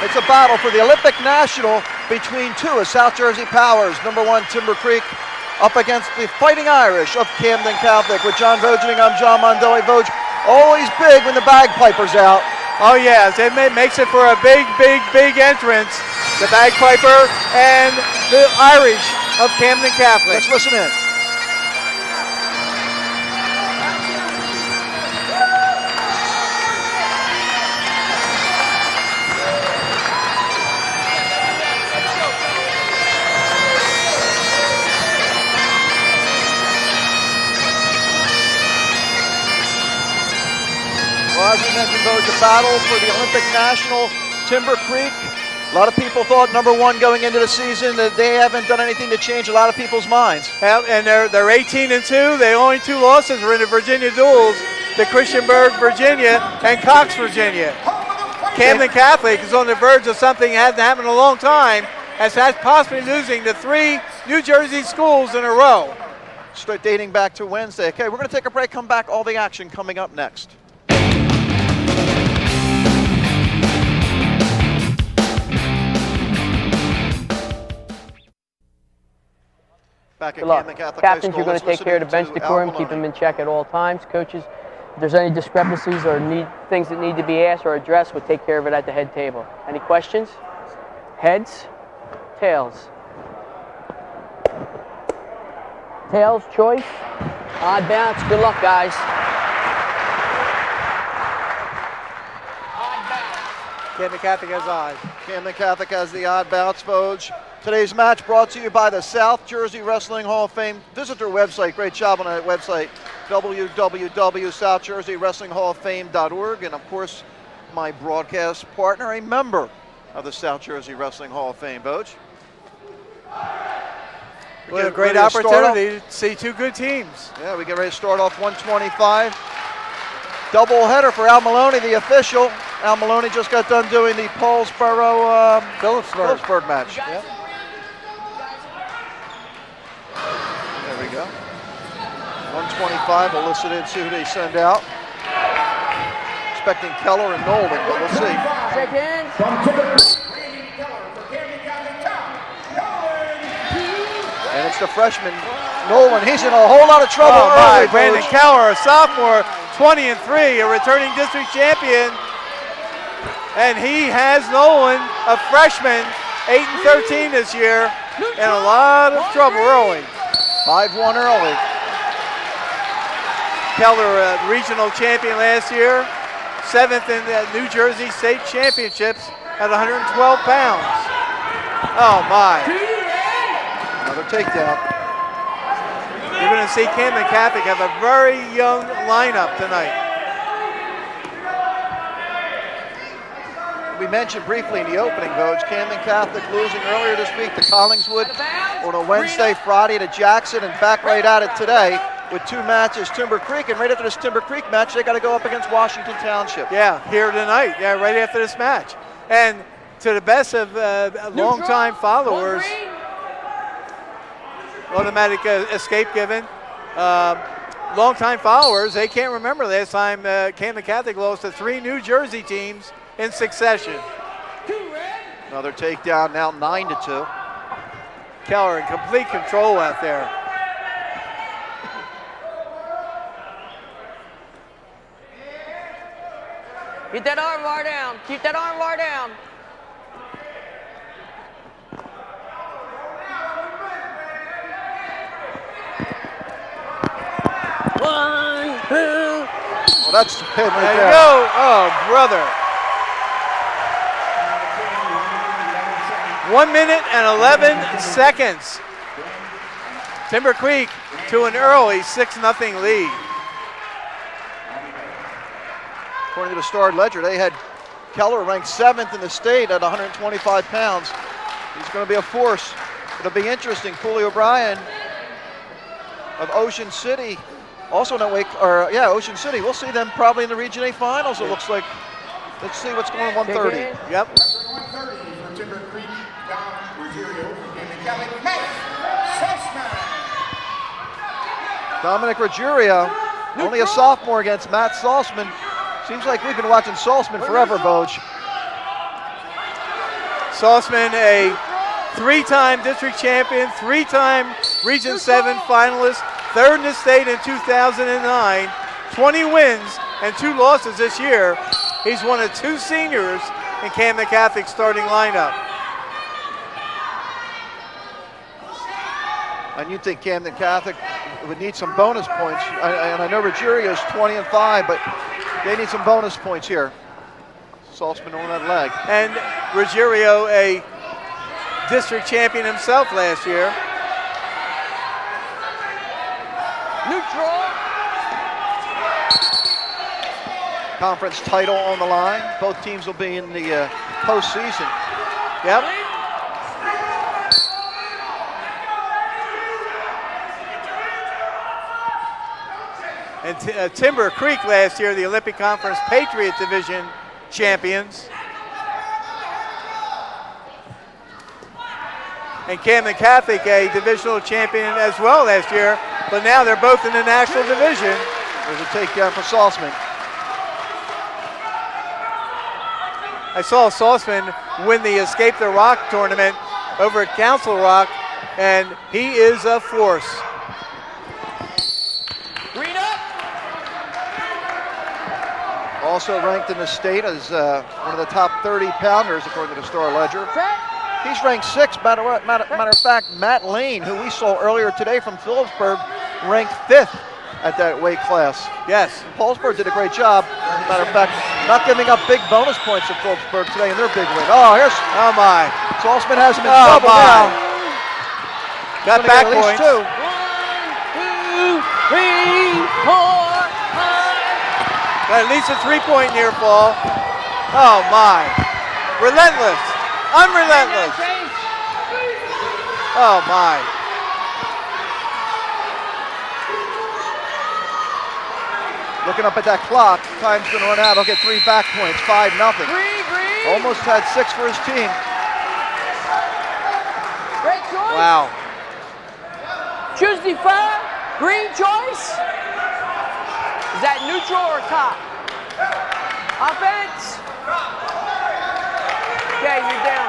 It's a battle for the Olympic National between two of South Jersey powers. Number 1, Timber Creek, up against the Fighting Irish of Camden Catholic. With John Vogeding, I'm John Mondelli. Vogue, always big when the bagpiper's out. Oh yes, it makes it for a big entrance. The bagpiper and the Irish of Camden Catholic. Let's listen in. Well, as we mentioned, though, it's a battle for the Olympic National. Timber Creek, a lot of people thought number 1 going into the season, that they haven't done anything to change a lot of people's minds. And they're 18-2. Their only 2 losses were in the Virginia duels to Christiansburg, Virginia, and Cox, Virginia. Camden Catholic is on the verge of something that hasn't happened in a long time, as that's possibly losing to 3 New Jersey schools in a row. Start dating back to Wednesday. Okay, we're going to take a break, come back, all the action coming up next. Back at Camden Catholic High Captains, School. you're going to take care of the bench decorum, keep them in check at all times. Coaches, if there's any discrepancies or things that need to be asked or addressed, we'll take care of it at the head table. Any questions? Heads? Tails? Tails choice? Odd bounce. Good luck, guys. Camden Catholic has odds. Camden Catholic has the odd bounce, Vogue. Today's match brought to you by the South Jersey Wrestling Hall of Fame. Visit their website. Great job on that website, www.southjerseyWrestlingHallOfFame.org. And, of course, my broadcast partner, a member of the South Jersey Wrestling Hall of Fame, Vogue. What a great opportunity to see 2 good teams. Yeah, we get ready to start off 125. Double header for Al Maloney, the official. Al Maloney just got done doing the Paulsboro Phillipsburg match. Yeah. There we go. 125, we'll listen in, see who they send out. Expecting Keller and Nolan, but we'll see. Shake hands. And it's the freshman, Nolan. He's in a whole lot of trouble early. Brandon Keller, a sophomore, 20-3, a returning district champion. And he has Nolan, a freshman, 8-13 this year, in a lot of trouble early. 5-1 early. Keller, regional champion last year, 7th in the New Jersey State Championships at 112 pounds. Oh my. Another takedown. You're going to see Camden Catholic have a very young lineup tonight. We mentioned briefly in the opening, Vogue, Camden Catholic losing earlier this week to Collingswood on a Wednesday, Friday to Jackson, and back right at it today with 2 matches, Timber Creek, and right after this Timber Creek match, they got to go up against Washington Township. Yeah, here tonight, yeah, right after this match. And to the best of long-time followers, automatic escape given. Long-time followers, they can't remember last time Camden Catholic lost to 3 New Jersey teams in succession. Another takedown, now 9-2. Keller in complete control out there. Keep that arm bar down. Keep that arm bar down. One, two. Well, that's the pin right there. There you go. Oh, brother. 1 minute and 11 seconds. Timber Creek to an early 6-0 lead. According to the Star Ledger, they had Keller ranked 7th in the state at 125 pounds. He's going to be a force. It'll be interesting. Cooley O'Brien of Ocean City, also in Ocean City. We'll see them probably in the Region A finals, it looks like. Let's see what's going on 130. Yep. 130 for Timber Creek, Don Ruggiero, and the Catholic Dominic Ruggiero, only a sophomore against Matt Salzman. Seems like we've been watching Salzman forever, Vogue. Saltzman, a 3-time district champion, 3-time Region 7 finalist, 3rd in the state in 2009, 20 wins and 2 losses this year. He's one of 2 seniors in Camden Catholic's starting lineup. And you think Camden Catholic would need some bonus points. And I know Ruggerio's 20-5, but they need some bonus points here. Saltzman on that leg. And Ruggerio, a district champion himself last year. Neutral. Conference title on the line. Both teams will be in the postseason. Yep. And Timber Creek last year, the Olympic Conference Patriot Division champions. And Camden Catholic, a divisional champion as well last year, but now they're both in the national division. There's a takedown for Saltzman. I saw Saltzman win the Escape the Rock tournament over at Council Rock, and he is a force. Green up. Also ranked in the state as one of the top 30 pounders according to the Star Ledger. He's ranked 6th. Matter of fact, Matt Lane, who we saw earlier today from Phillipsburg, ranked 5th at that weight class. Yes. Paulsburg did a great job. Matter of fact, not giving up big bonus points to Phillipsburg today in their big win. Oh, here's Oh my. Saltzman has him in Oh trouble my. now. Got Gonna back get at least points. 2, 3, 4, 5. Got at least a 3-point near fall. Oh my. Relentless. Unrelentless. Oh my. Looking up at that clock, time's going to run out. He'll get 3 back points, 5-0. Green. Almost had 6 for his team. Red choice. Wow. Tuesday 5. Green choice. Is that neutral or top? Offense. Okay, you're down.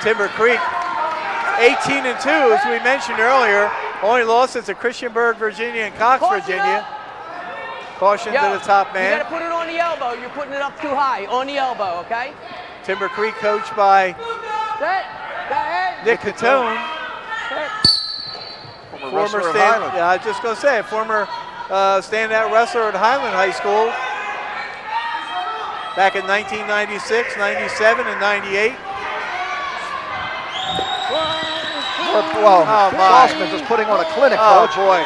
Timber Creek, 18-2, as we mentioned earlier. Only losses to Christiansburg, Virginia, and Cox, Virginia. Caution to the top man. You got to put it on the elbow. You're putting it up too high. On the elbow, okay? Timber Creek coached by Set. Go ahead. Nick Catone, Former wrestler at Highland. I was just going to say, a former standout wrestler at Highland High School back in 1996, 97, and 98. Well, Oh, my. Saltzman just putting on a clinic, Oh, coach. boy.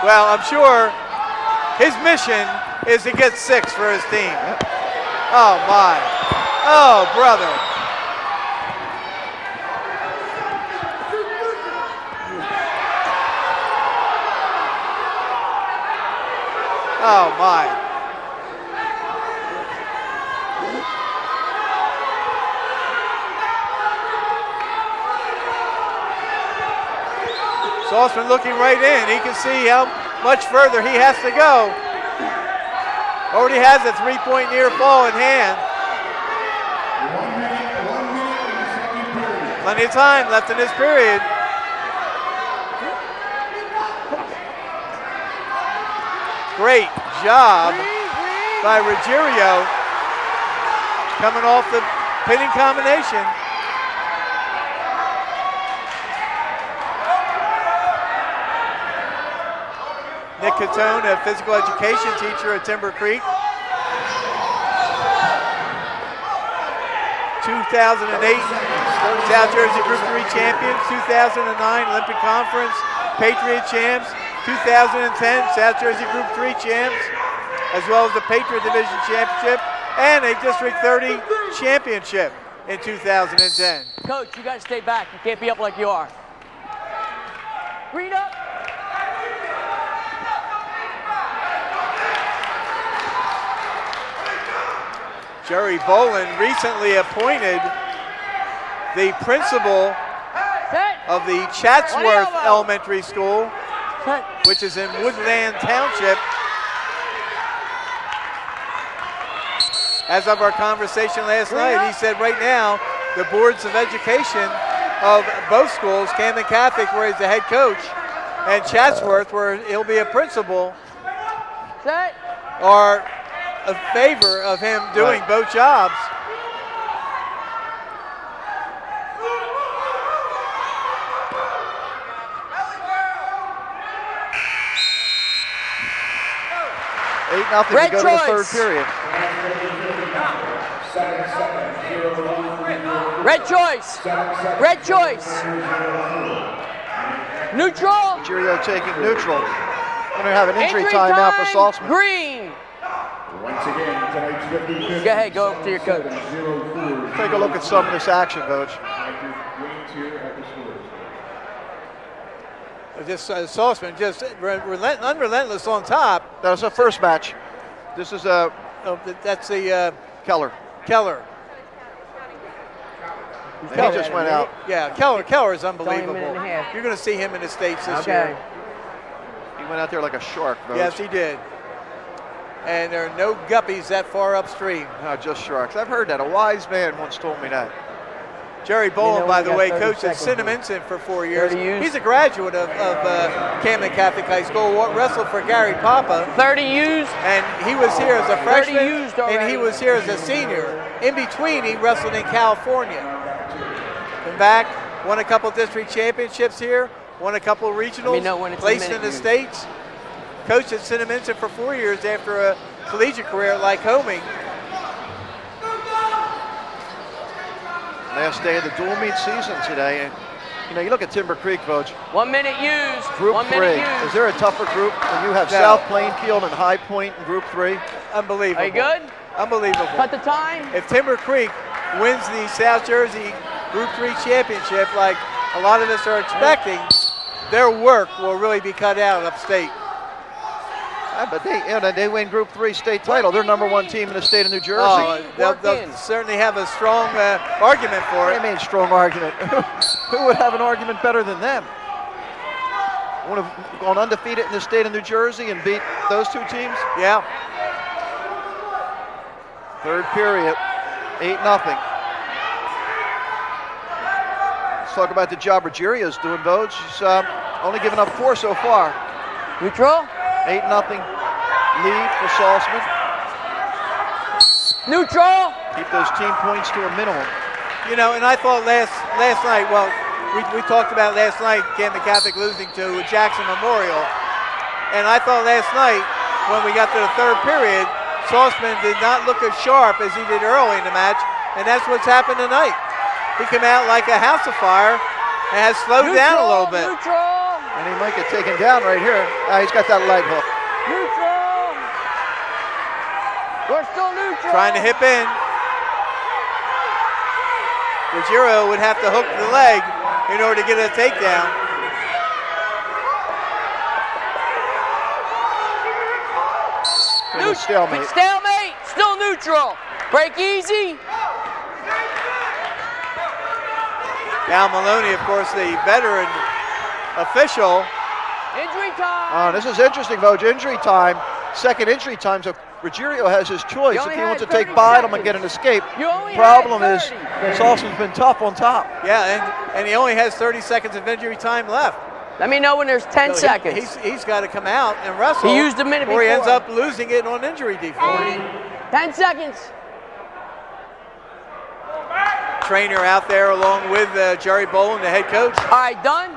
Well, I'm sure his mission is to get 6 for his team. Oh, my. Oh, brother. Oh, my. Saltzman looking right in. He can see how much further he has to go. Already has a 3-point near fall in hand. 1 minute in the second period. Plenty of time left in this period. Great job by Ruggerio coming off the pinning combination. Nick Catone, a physical education teacher at Timber Creek. 2008 South Jersey Group 3 champions, 2009 Olympic Conference Patriot champs, 2010 South Jersey Group 3 champs, as well as the Patriot Division Championship and a District 30 championship in 2010. Coach, you got to stay back. You can't be up like you are. Green up. Jerry Boland recently appointed the principal Set. of the Chatsworth Elementary School Set. which is in Woodland Township. As of our conversation last night, he said right now the boards of education of both schools, Camden Catholic, where he's the head coach, and Chatsworth, where he'll be a principal, Set. are a favor of him doing both jobs. Eight nothing Red to go to the choice. third period. Red choice. Red choice. Neutral. Ruggiero taking neutral. Going to have an injury timeout for Saltzman. Green. Once again, tonight's 55th. Go ahead, go up to your coach. 7-0 Take a look at some of this action, Coach. Green's here at the scores. Just Saltzman just unrelentless on top. That was the first match. This is That's the Keller. Keller. And he just went out. Yeah, Keller is only a unbelievable. minute and a half. You're going to see him in the States this Okay. year. He went out there like a shark, Coach. Yes, he did. And there are no guppies that far upstream. No, just sharks. I've heard that. A wise man once told me that. Jerry Boland, know by we the got way, 30 coached at seconds Cinnaminson for 4 years. 30 U's. He's a graduate of Camden Catholic High School, wrestled for Gary Papa. 30 U's. And he was here as a 30 freshman, used and already. he was here as a senior. In between, he wrestled in California. Come back, won a couple district championships here, won a couple regionals, know when it's a placed minute, in the dude. States. Coached at Cinnaminson for 4 years after a collegiate career at Lycoming. Last day of the dual meet season today. And, you know, you look at Timber Creek, Coach. 1 minute used. Group 1 3. minute Is used. there a tougher group when you have No. South Plainfield and High Point in Group 3? Unbelievable. Are you good? Unbelievable. Cut the time. If Timber Creek wins the South Jersey Group 3 championship like a lot of us are expecting, their work will really be cut out upstate. But they win Group 3 state title. They're #1 team in the state of New Jersey. Oh, they'll in. certainly have a strong argument for I it. mean, strong argument. Who would have an argument better than them? Would have gone undefeated in the state of New Jersey and beat those two teams? Yeah. Third period, 8-0. Let's talk about the job Ruggerio's doing, Vogue. She's only given up 4 so far. Neutral. 8-0 lead for Saltzman. Neutral. Keep those team points to a minimum. You know, and I thought last night, well, we talked about last night, Camden Catholic losing to Jackson Memorial. And I thought last night, when we got to the third period, Saltzman did not look as sharp as he did early in the match, and that's what's happened tonight. He came out like a house of fire and has slowed down a little bit. Neutral. And he might get taken down right here. He's got that leg hook. Neutral. We're still neutral. Trying to hip in. Ruggiero would have to hook the leg in order to get a takedown. There's a stalemate. Stalemate. Still neutral. Break easy. Al Maloney, of course, the veteran official. Injury time. This is interesting, Vogue. Injury time. Second injury time, so Ruggiero has his choice. You If only he wants to had take 30 bottom and seconds. get an escape. You only Problem had is, 30. Saltzman's been tough on top. Yeah, and he only has 30 seconds of injury time left. Let me know when there's 10 So seconds. He's got to come out and wrestle. He used a minute or he ends before. up losing it on injury default. 10 seconds. Trainer out there along with Jerry Boland, the head coach. All right, done.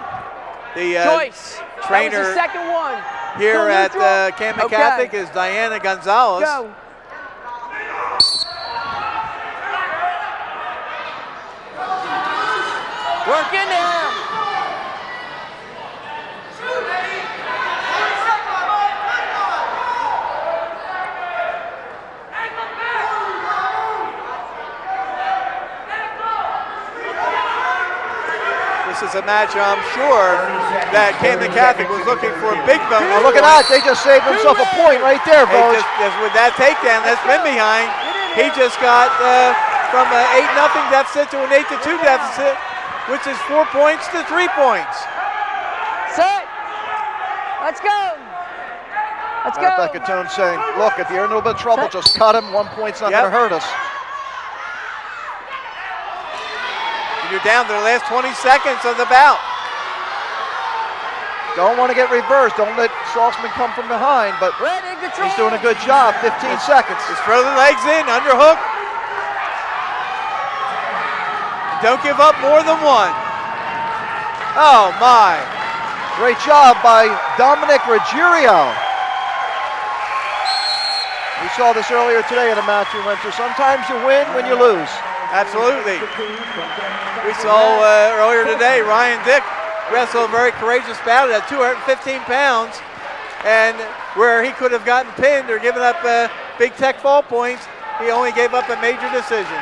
The Choice. trainer That was the second one. here Still at neutral? Camden Okay. Catholic is Diana Gonzalez. Go. Work in there. This is a match I'm sure that Camden Catholic was looking for a big bonus. Oh, look at that. They just saved themselves a point right there, They Vogue. just with that takedown that's been behind, he just got from an 8-0 deficit to an 8-2 deficit, which is 4 points to 3 points. Set. Let's go. Let's Matter of go. fact, Catone's saying, look, if you're in a little bit of trouble, just cut him. 1 point's not going to hurt us. You're down to the last 20 seconds of the bout. Don't want to get reversed. Don't let Saltzman come from behind, but he's doing a good job. 15 seconds. Just throw the legs in, underhook. Don't give up more than one. Oh, my. Great job by Dominic Ruggiero. We saw this earlier today in a match we went to. Sometimes you win when you lose. Absolutely. We saw earlier today Ryan Dick wrestle a very courageous bout at 215 pounds, and where he could have gotten pinned or given up big tech fall points, he only gave up a major decision.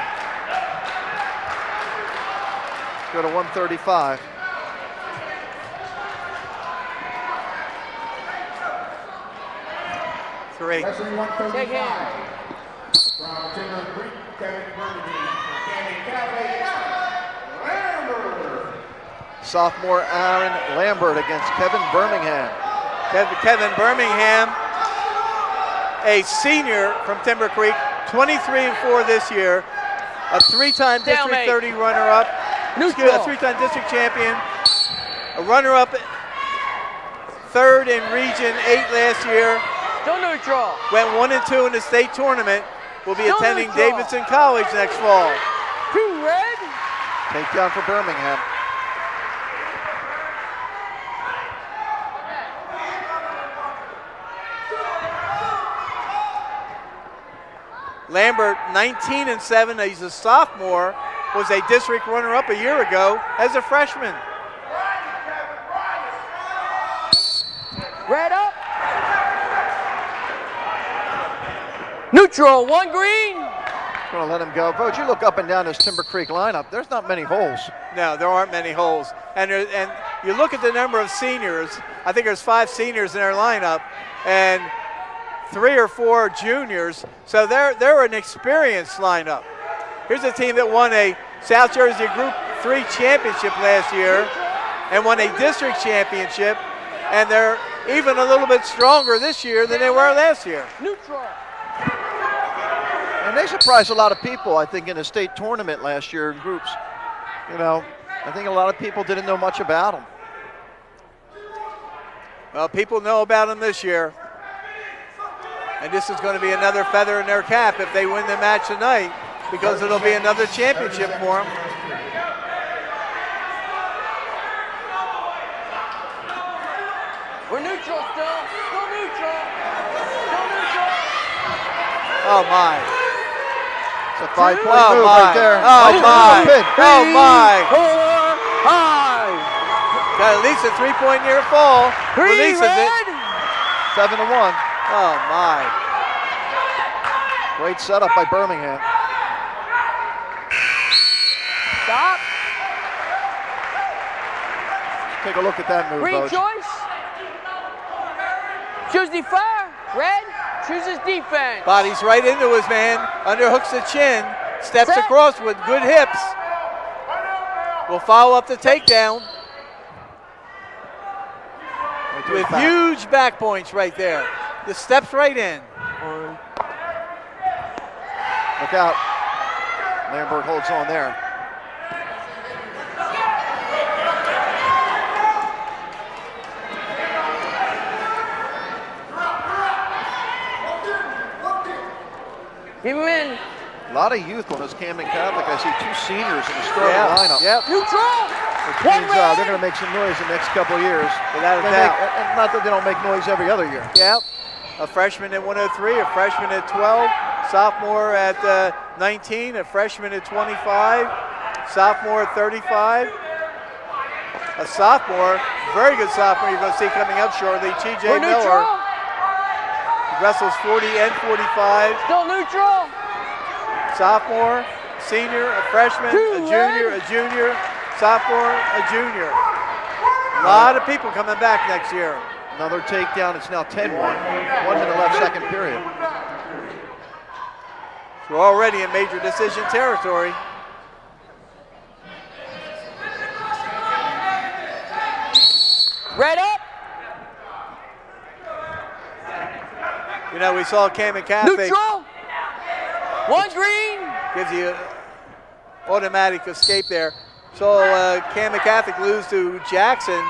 Go to 135. Three. Take hand. From Timber Creek, Kevin Vogeding. Camden, Lambert. Sophomore Aaron Lambert against Kevin Birmingham. Kevin Birmingham, a senior from Timber Creek, 23-4 this year, a three-time District 30 runner-up, a three-time district champion, a runner-up, third in Region 8 last year. Still neutral. Went 1-2 in the state tournament. Will be Still attending neutral. Davidson College next fall. 2 red. Takedown for Birmingham. Lambert, 19-7. He's a sophomore. Was a district runner-up a year ago as a freshman. Red up. Neutral, 1 green. Gonna let him go. Vogt, you look up and down this Timber Creek lineup. There's not many holes. No, there aren't many holes. And you look at the number of seniors. I think there's 5 seniors in their lineup, and 3 or 4 juniors. So they're an experienced lineup. Here's a team that won a South Jersey Group 3 championship last year and won a district championship, and they're even a little bit stronger this year than they were last year. Neutral. And they surprised a lot of people, I think, in the state tournament last year in groups. You know, I think a lot of people didn't know much about them. Well, people know about them this year. And this is going to be another feather in their cap if they win the match tonight, because it'll be another championship for them. We're neutral still. Still neutral. Still neutral. Oh, my. It's a 5-point Oh, move my. right there. Oh, my. Pin. Oh, my. 4, 5. Got at least a 3-point near fall. 3 Releases red. it. 7-1. Oh, my. Great setup by Birmingham. Stop. Take a look at that move, Green Vogt. choice. Choose the fire. Red chooses defense. Bodies right into his man. Underhooks the chin. Steps Set. across with good hips. Will follow up the takedown Right to his with back. huge back points right there. The steps right in. Look out. Lambert holds on there. Keep him in. A lot of youth on this Camden Catholic. I see 2 seniors in the starting lineup. Yep. Neutral. Which One means red. they're going to make some noise the next couple of years. Without a They doubt. and not that they don't make noise every other year. Yep. A freshman at 103, a freshman at 12, sophomore at 19, a freshman at 25, sophomore at 35. A sophomore, very good sophomore you're going to see coming up shortly, TJ We're Miller. neutral. Wrestles 40 and 45. Still neutral. Sophomore, senior, a freshman, Two a junior, sophomore, a junior. A lot of people coming back next year. Another takedown. It's now 10-1. 1 minute left, second period. We're already in major decision territory. Red up. know, we saw Camden Catholic Neutral. One green. gives you an automatic escape there. So Camden Catholic lose to Jackson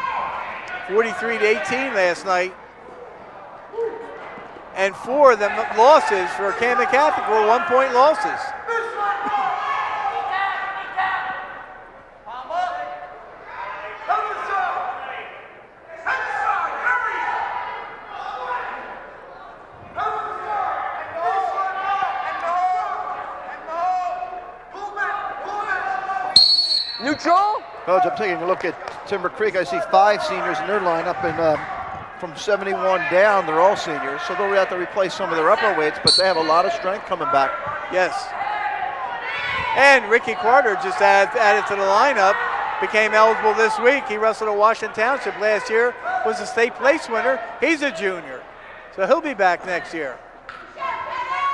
43-18 last night. And 4 of the losses for Camden Catholic were 1-point losses. Neutral. Coach, I'm taking a look at Timber Creek. I see 5 seniors in their lineup, and from 71 down, they're all seniors. So they'll have to replace some of their upper weights, but they have a lot of strength coming back. Yes. And Ricky Carter just added to the lineup, became eligible this week. He wrestled at Washington Township last year, was a state place winner. He's a junior, so he'll be back next year.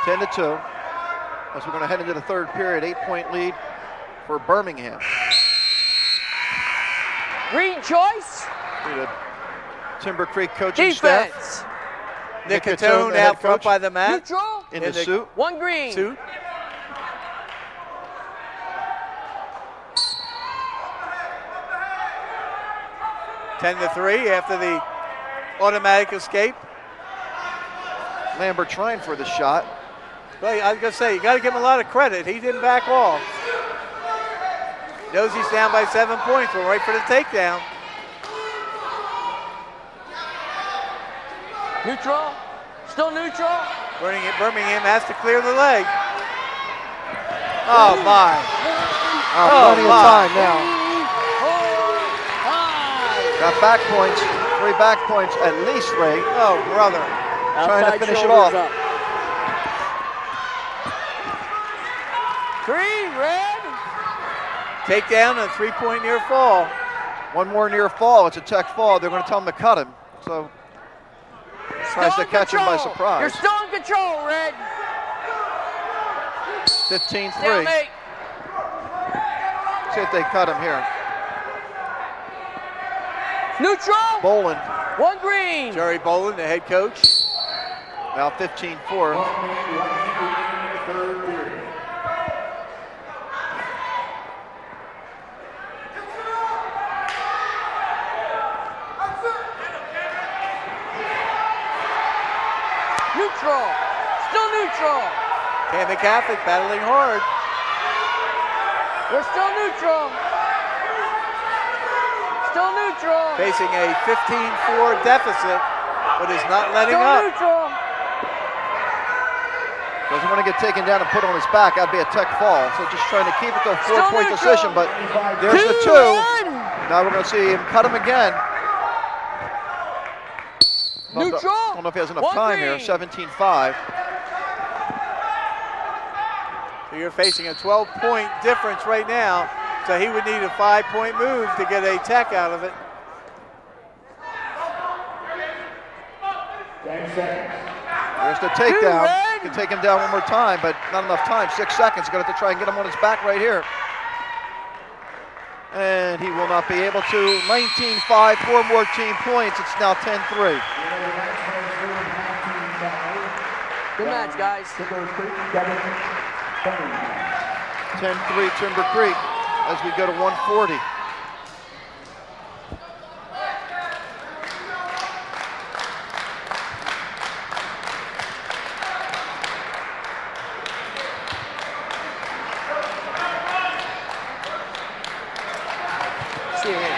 10-2. As we're going to head into the third period, 8-point lead for Birmingham. Green choice. The Timber Creek coaching staff. Defense. Nick Catone, Catone the head out front coach. by the mat. Neutral. In the suit. One green. Suit. Ten to 3 after the automatic escape. Lambert trying for the shot. Well, I was going to say, you got to give him a lot of credit. He didn't back off. Knows he's down by 7 points. We're right for the takedown. Neutral. Still neutral. Birmingham has to clear the leg. Oh, my. Plenty of my. time now. Got back points, 3 back points at least, Ray. Oh, brother. Trying to Outside finish it shoulders off. up. Green, red. Takedown and a 3-point near fall. One more near fall. It's a tech fall. They're going to tell him to cut him. So tries to Still in catch him by control. surprise. You're still in control, red. 15-3. Stalemate. See if they cut him here. Neutral. Boland One green. Jerry Boland, the head coach. now 15-4. Third period. Neutral. Still neutral. Camden Catholic battling hard. We're still neutral. Still neutral. Facing a 15-4 deficit, but is not letting Still up. neutral. Doesn't want to get taken down and put on his back. That'd be a tech fall. So just trying to keep it to a Still 4-point neutral. decision, but there's the 2. Now we're going to see him cut him again. Neutral. I don't know if he has enough One time here. green. 17-5. So you're facing a 12-point difference right now. So he would need a 5-point move to get a tech out of it. 10 seconds. There's the takedown. red. Can take him down one more time, but not enough time. 6 seconds. Going to have to try and get him on his back right here. And he will not be able to. 19-5, 4 more team points. It's now 10-3. Good match, guys. 10-3 Timber Creek as we go to 140. See you here.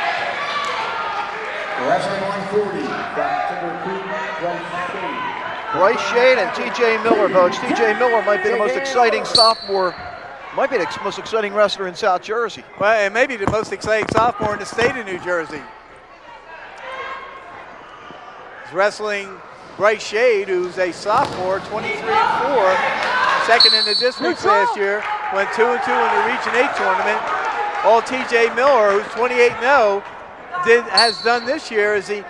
Wrestling 140 from Timber Creek, Bryce Shade. Bryce Shade and TJ Miller, folks. TJ Miller might be the most exciting sophomore, might be the most exciting wrestler in South Jersey. Well, and maybe the most exciting sophomore in the state of New Jersey. He's wrestling Bryce Shade, who's a sophomore, 23-4, second in the district Neutral. last year, went 2-2 in the Region 8 tournament. All TJ Miller, who's 28-0, has done this year is he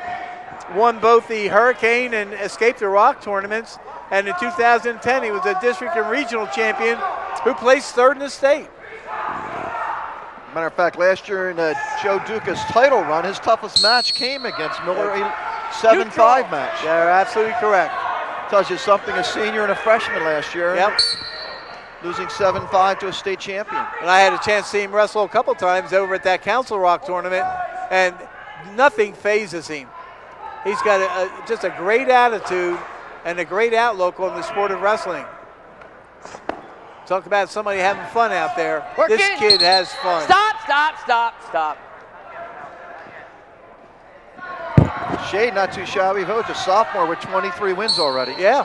won both the Hurricane and Escape the Rock tournaments, and in 2010 he was a district and regional champion who placed 3rd in the state. Matter of fact, last year in Joe Duca's title run, his toughest match came against Miller, a 7-5 match. They're absolutely correct. Tells you something, a senior and a freshman last year. Yep. Losing 7-5 to a state champion. And I had a chance to see him wrestle a couple times over at that Council Rock tournament, and nothing phases him. He's got just a great attitude and a great outlook on the sport of wrestling. Talk about somebody having fun out there. This kid has fun. Stop. Shade not too shabby. Vogt, a sophomore with 23 wins already. Yeah.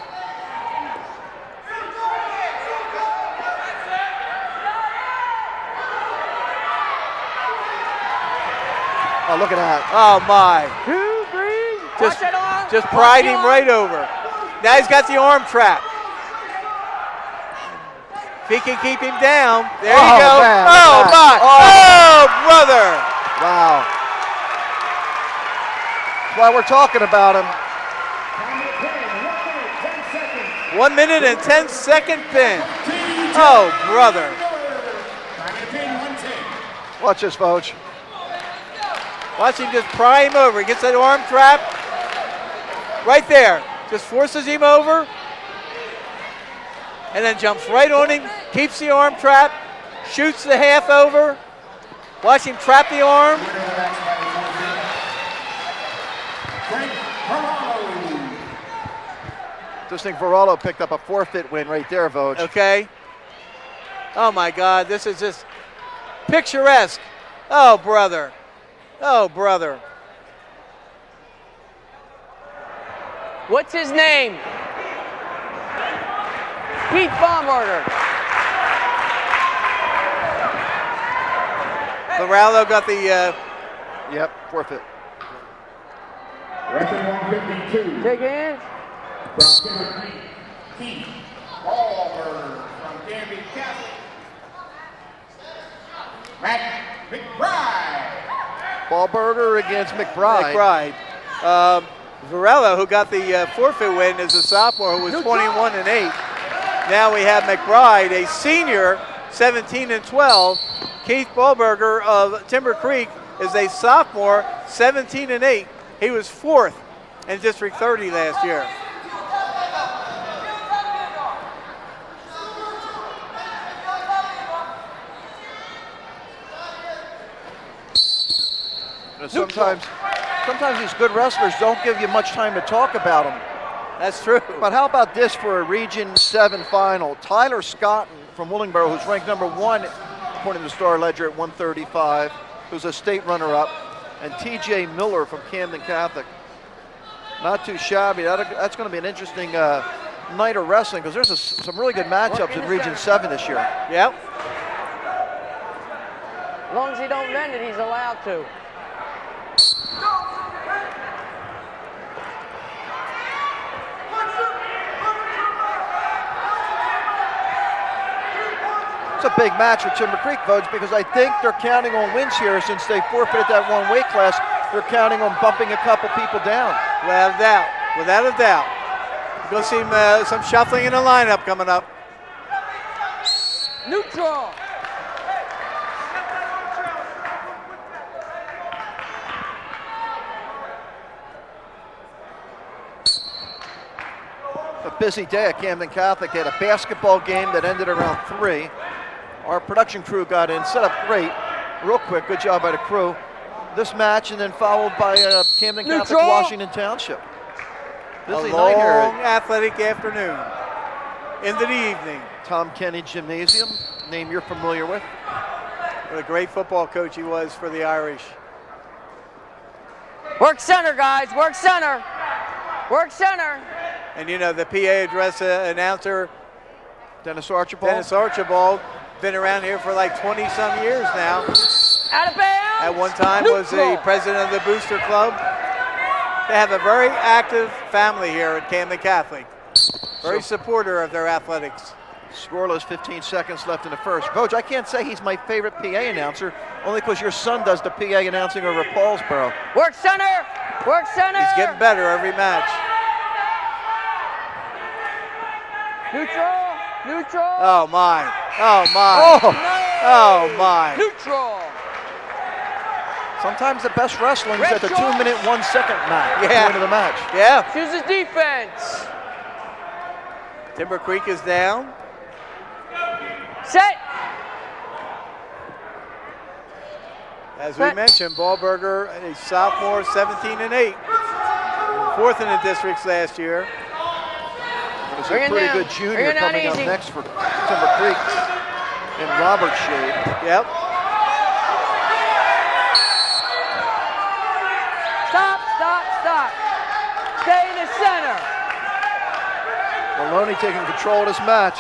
Oh, look at that. Oh, my. 2, 3. Just, Watch that arm. just Watch pried the him arm. right over. Now he's got the arm trap. If he can keep him down, there you go. Man, Oh, my. Oh, brother. Wow. That's why we're talking about him. 1 minute and 10-second pin. Oh, brother. Watch this, Vogt. Watch him just pry him over. He gets that arm trap right there. Just forces him over and then jumps right on him, keeps the arm trap, shoots the half over. Watch him trap the arm. Just think Varallo picked up a forfeit win right there, Vogt. Okay. Oh, my God. This is just picturesque. Oh, brother. Oh, brother. What's his name? Keith Baumgartner. Varallo got the Yep, forfeit. Record 152. Shake hands. From Timber Creek, Keith Ballmer from Camden Castle. Matt McBride. Ballberger against McBride. Varello, who got the forfeit win as a sophomore, who was 21-8. Now we have McBride, a senior, 17-12. Keith Ballberger of Timber Creek is a sophomore, 17-8. He was 4th in District 30 last year. Sometimes these good wrestlers don't give you much time to talk about them. That's true. But how about this for a Region 7 final? Tyler Scotton from Willingboro, who's ranked number 1 according to the Star Ledger at 135, who's a state runner-up, and TJ Miller from Camden Catholic. Not too shabby. That's going to be an interesting night of wrestling because there's some really good matchups in Region 7 this year. Yep. As long as he don't bend it, he's allowed to. It's a big match with Timber Creek, Vogt, because I think they're counting on wins here since they forfeited that one weight class. They're counting on bumping a couple people down. Without a doubt. Without a doubt. You'll see some shuffling in the lineup coming up. Neutral. A busy day at Camden Catholic. They had a basketball game that ended around 3. Our production crew got in, set up great, real quick. Good job by the crew. This match, and then followed by Camden Catholic, Neutral. Washington Township. Busy A night long here at athletic afternoon into the evening. Tom Kenny Gymnasium, name you're familiar with. What a great football coach he was for the Irish. Work center, guys. Work center. Work center. And you know, the PA address announcer, Dennis Archibald. Dennis Archibald, been around here for like 20-some years now. Out of bounds. At one time was the president of the Booster Club. They have a very active family here at Camden Catholic. Very supporter of their athletics. Scoreless, 15 seconds left in the first. Coach, I can't say he's my favorite PA announcer, only because your son does the PA announcing over at Paulsboro. Work center. Work center. He's getting better every match. Neutral. Neutral. Oh my. Oh my. Oh my. Neutral. Sometimes the best wrestling is at the 2 minute, 1 second mark. Yeah. Point of the match. Yeah. Chooses defense. Timber Creek is down. Set. As we mentioned, Ballberger, a sophomore, 17-8. Fourth in the districts last year. There's Bring a it pretty down. good junior Bring it down coming up easy. next for Timber Creek in Robert Shade. Yep. Stop, stop, stop. Stay in the center. Maloney taking control of this match.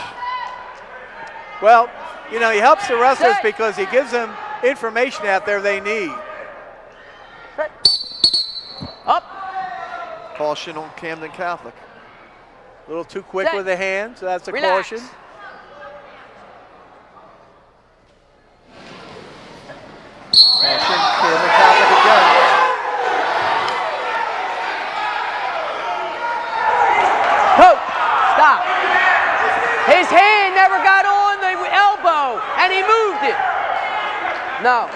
Well, you know, he helps the wrestlers Set. because he gives them information out there they need. Up. Caution on Camden Catholic. A little too quick Set. with the hands, so that's a Relax. caution. Caution, Camden Catholic again. Ho. Stop. His hand never got on the elbow, and he moved it. No.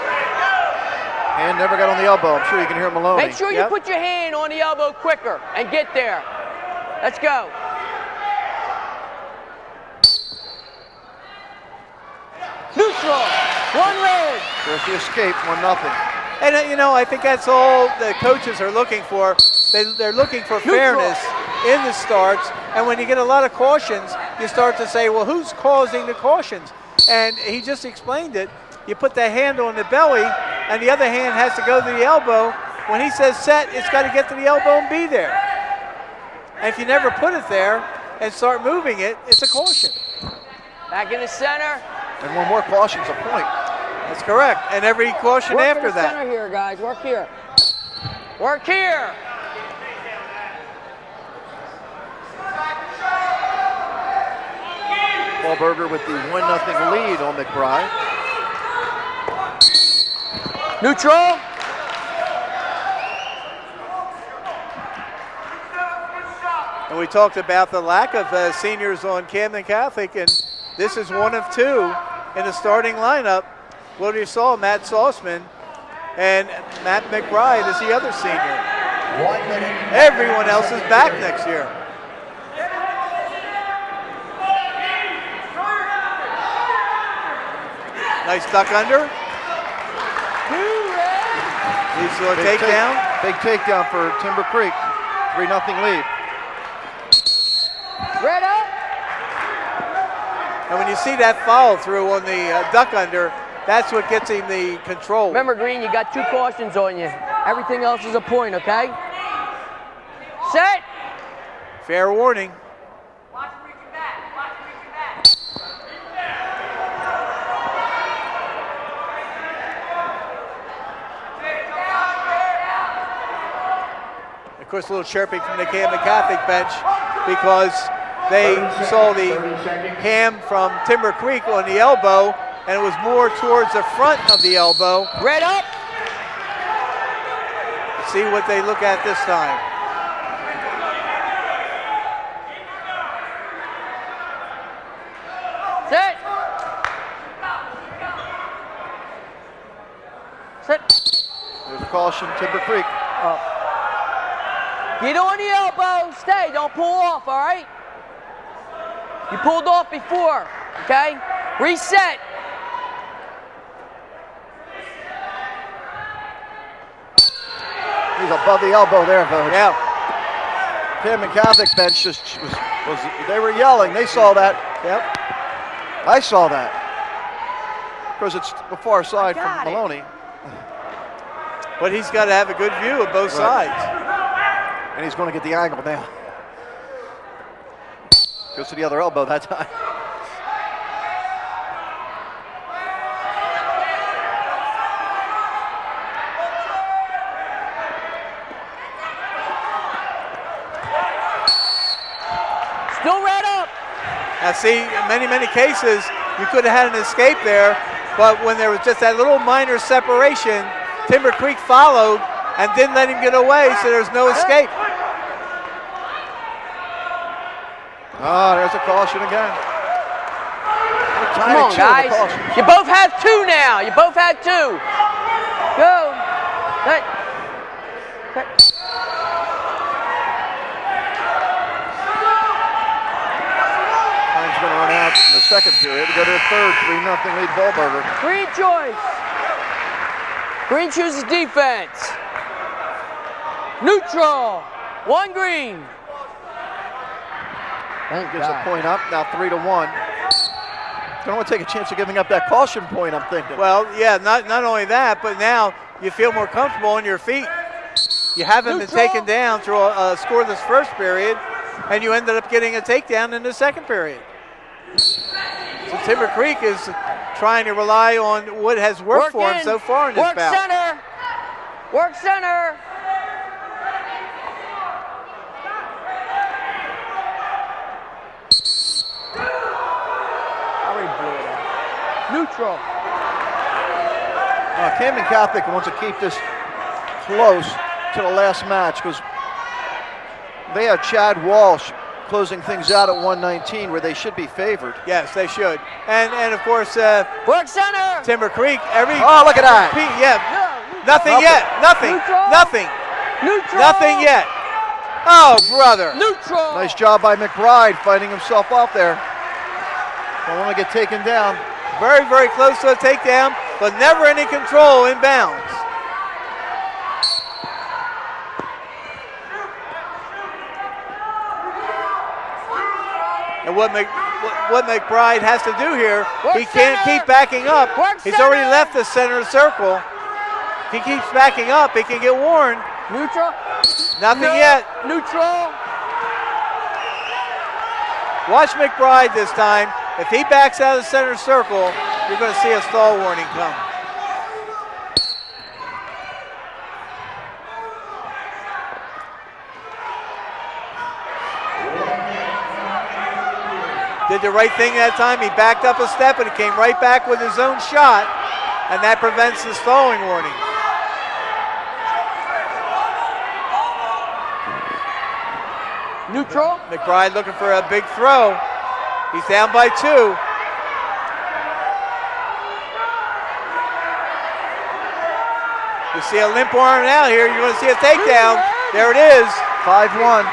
Hand never got on the elbow. I'm sure you can hear Maloney. Make sure you Yep. put your hand on the elbow quicker and get there. Let's go. Neutral. One leg. There's the escape, 1-0. And, you know, I think that's all the coaches are looking for. They're looking for fairness in the starts. And when you get a lot of cautions, you start to say, well, who's causing the cautions? And he just explained it. You put the hand on the belly, and the other hand has to go to the elbow. When he says set, it's got to get to the elbow and be there. And if you never put it there and start moving it, it's a caution. Back in the center. And one more caution's a point. That's correct. And every caution Work after in the that. center here, guys. Work here. Work here. Ballberger with the 1-0 lead on McBride. Neutral. And we talked about the lack of seniors on Camden Catholic, and this is one of two in the starting lineup. Well, you saw Matt Sauceman, and Matt McBride is the other senior. 1 minute. Everyone else is back next year. Nice duck under. Leads to a takedown. Big takedown for Timber Creek. 3-0 lead. Red up. And when you see that follow through on the duck under, that's what gets him the control. Remember, Green, you got 2 cautions on you. Everything else is a point, okay? Set. Fair warning. Of course, a little chirping from the Camden Catholic bench because they saw the ham from Timber Creek on the elbow, and it was more towards the front of the elbow. Red up. Let's see what they look at this time. Set. Set. There's a caution, Timber Creek. Get on the elbow. Stay. Don't pull off, all right? You pulled off before, okay? Reset. He's above the elbow there, Vogeding. Yeah. Camden Catholic bench just was they were yelling. They saw that. Yep. I saw that. Because it's the far side from Got it. Maloney. But he's got to have a good view of both Right. sides. And he's going to get the angle now. Goes to the other elbow that time. Still red up. Now see, in many cases, you could have had an escape there, but when there was just that little minor separation, Timber Creek followed and didn't let him get away, so there's no escape. Ah, there's a caution again. Come on, guys. You both have 2 now. You both have 2. Go. Hey. timeouts in the second period to go to the third. 3-0 lead Wahlberger. Green choice. Green chooses defense. Neutral. 1 green. Thank Gives a God. point up, now 3-1. Don't want to take a chance of giving up that caution point, I'm thinking. Well, yeah, not only that, but now you feel more comfortable on your feet. You haven't been taken down through a scoreless first period, and you ended up getting a takedown in the second period. So Timber Creek is trying to rely on what has worked for him so far in this bout. Work center. Work center. Neutral. Camden Catholic wants to keep this close to the last match because they have Chad Walsh closing things out at 119 where they should be favored. Yes, they should. And of course, Work center. Timber Creek, Oh, look at that. Nothing yet. Nothing. Neutral. Nothing. Neutral. Nothing yet. Oh, brother. Neutral. Nice job by McBride fighting himself off there. Don't want to get taken down. Very, very close to a takedown, but never any control in bounds. And what McBride has to do here, he can't keep backing up. He's already left the center circle. If he keeps backing up, he can get warned. Neutral. Nothing yet. Neutral. Watch McBride this time. If he backs out of the center circle, you're going to see a stall warning come. Did the right thing that time. He backed up a step and he came right back with his own shot, and that prevents the stalling warning. Neutral. McBride looking for a big throw. He's down by 2. You see a limp arm out here. You're going to see a takedown. There it is. 5-1.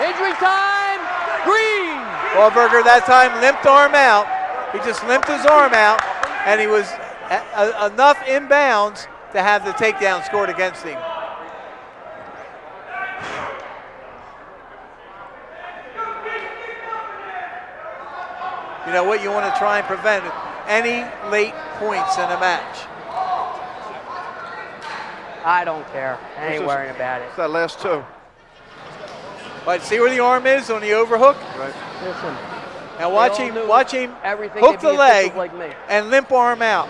Injury time. Green. Wahlberger that time limped arm out. He just limped his arm out, and he was enough inbounds to have the takedown scored against him. You know what you want to try and prevent any late points in a match. I don't care. I ain't worrying about it. It's that last 2. But see where the arm is on the overhook? Right. Listen. Now watch him Everything hook the leg like me. and limp arm out.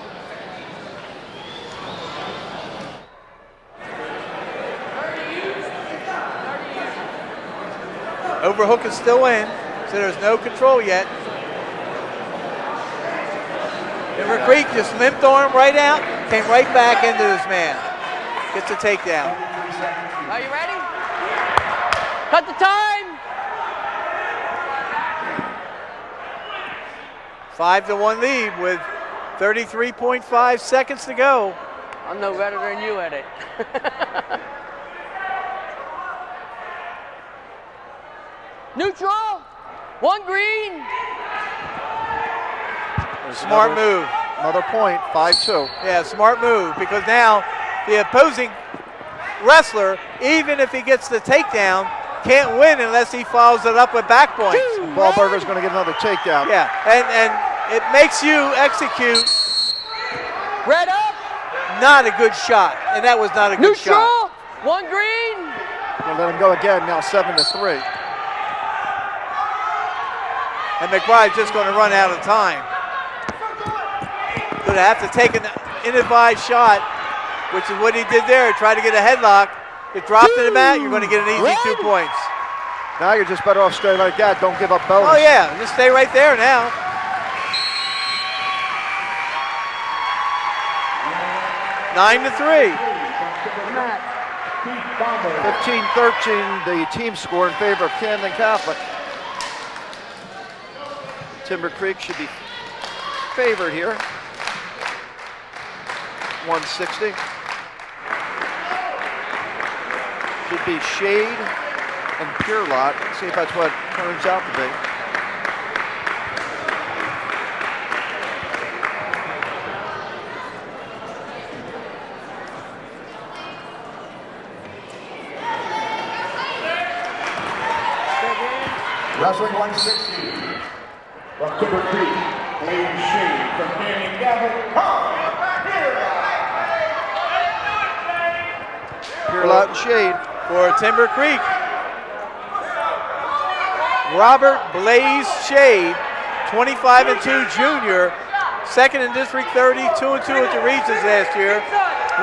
Overhook is still in, so there's no control yet. Timber Creek just limped arm right out, came right back into his man. Gets a takedown. Are you ready? Cut the time. 5-1 lead with 33.5 seconds to go. I'm no better than you at it. Neutral. 1 green. Smart move. Another point, 5-2. Yeah, smart move, because now the opposing wrestler, even if he gets the takedown, can't win unless he follows it up with back points. Wahlberger's going to get another takedown. Yeah, and it makes you execute Red up. not a good shot, and that was not a good Neutral. shot. 1 green. We'll let him go again, now 7-3. And McBride's just going to run out of time. Going to have to take an inadvised shot, which is what he did there. Try to get a headlock. You dropped to the mat, you're going to get an easy 2 points. Now you're just better off staying like that. Don't give up bonus. Oh yeah, just stay right there now. Nine to 3. 15-13, the team score in favor of Camden Catholic. Timber Creek should be favored here. 160. Should be Shade and Pure Lot. Let's see if that's what it turns out to be. Wrestling 160. From Timber Creek, Blaine Shade. From Camden, Pierlot and Shade. For Timber Creek, Robert Blaze Shade, 25-2 junior, second in District 30, 2-2 at the regions last year.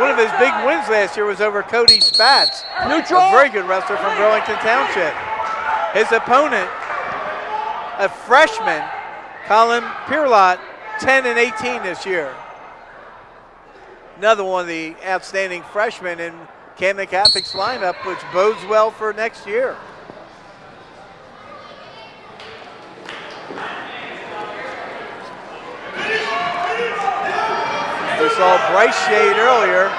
One of his big wins last year was over Cody Spatz, a very good wrestler from Burlington Township. His opponent, a freshman, Colin Pierlot, 10-18 this year. Another one of the outstanding freshmen in Camden Catholic's lineup, which bodes well for next year. We saw Bryce Shade earlier.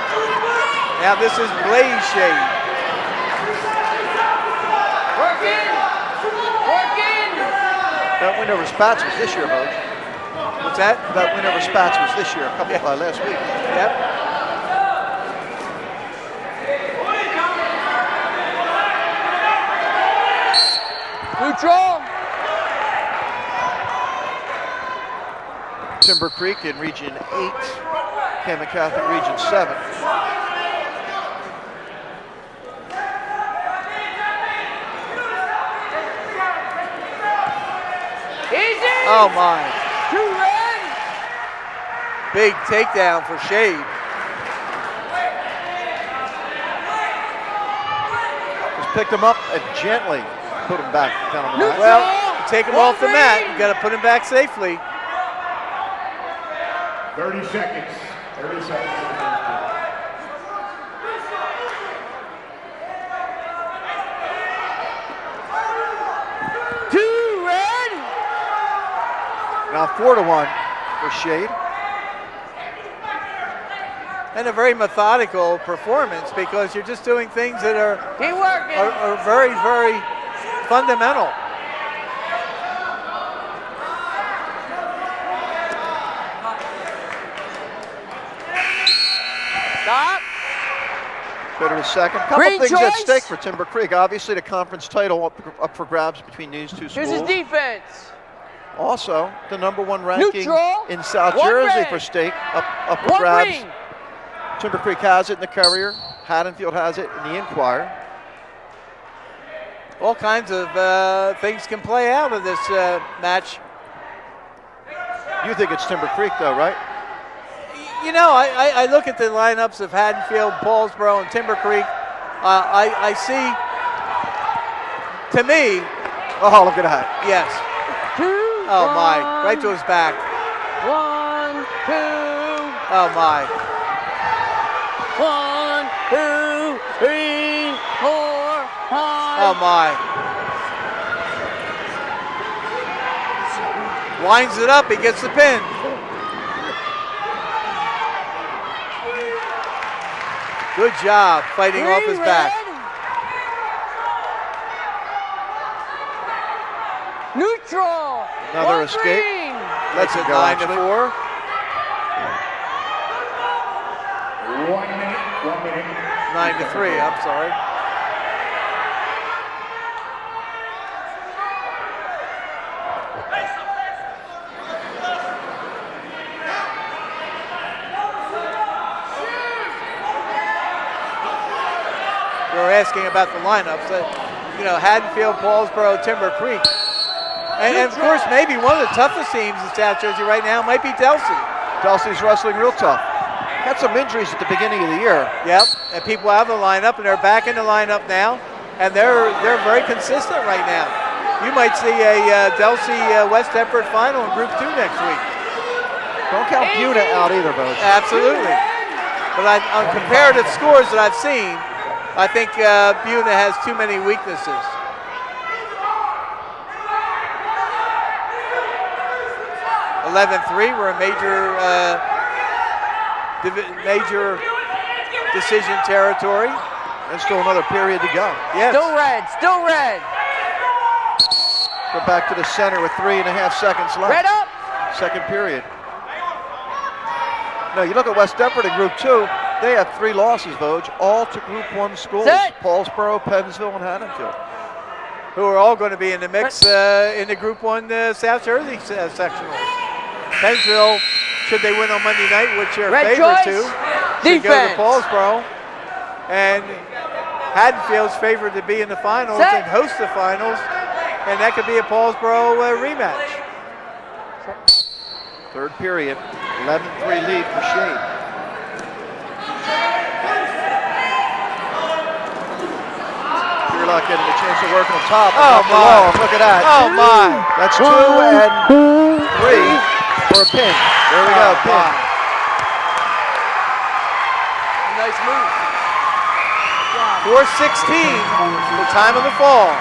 Now this is Blaze Shade. That win over Spatz was this year, Bogue. What's that? That win over Spatz was this year, last week. Yep. Neutral. Timber Creek in Region 8, Camden Catholic Region 7. Easy. Oh my. 2 red. Big takedown for Shade. Just picked him up and gently put him back down on the mat. Well, you take him off the mat, you got to put him back safely. 30 seconds. 30 seconds. Two red. Now 4-1 for Shade. And a very methodical performance because you're just doing things that are very, very fundamental. Stop. Go to the second. Couple Green things at choice. stake for Timber Creek. Obviously, the conference title up for grabs between these two Here's his schools. defense. Also, the #1 ranking Neutral. in South One Jersey red. for state up for One grabs. green. Timber Creek has it in the Courier. Haddonfield has it in the Inquirer. All kinds of things can play out of this match. You think it's Timber Creek, though, right? You know, I look at the lineups of Haddonfield, Paulsboro, and Timber Creek. I see, to me, Oh, look at that. yes. 2. Oh my, right to his back. 1, 2. Oh my. 1, 2, 3, 4, 5. Oh my. Winds it up, he gets the pin. Good job fighting off his back. Neutral. Another One escape. green. That's it, go, 9-4. 1 minute. 1 minute. 9-3, I'm sorry. We were asking about the lineups. You know, Haddonfield, Paulsboro, Timber Creek. And of course, maybe one of the toughest teams in South Jersey right now might be Delsey. Delsey's wrestling real tough. Had some injuries at the beginning of the year. Yep, and people out of the lineup, and they're back in the lineup now, and they're very consistent right now. You might see a Delsey West Deptford final in Group 2 next week. Don't count Buna out either, Bo. Absolutely. But on comparative scores that I've seen, I think Buna has too many weaknesses. (11-3). We're in major decision territory. There's still another period to go. Yes. Still red. Still red. Go back to the center with 3.5 seconds left. Red up. Second period. No, you look at West Deptford in Group 2, they have 3 losses, Vogue, all to Group 1 schools. Set. Paulsboro, Pennsville, and Haddonfield. who are all going to be in the mix in the Group 1 South Jersey sectionals. Pennsville, should they win on Monday night, which they're favored to, should go to Paulsboro. And Haddonfield's favored to be in the finals and host the finals, and that could be a Paulsboro rematch. Third period, 11-3 lead for Shade. Not getting a chance to work on top. Oh my! Look at that. Oh my! That's 2 and 3 for a pin. There we go, pin. Nice move. 4:16, the time of the fall.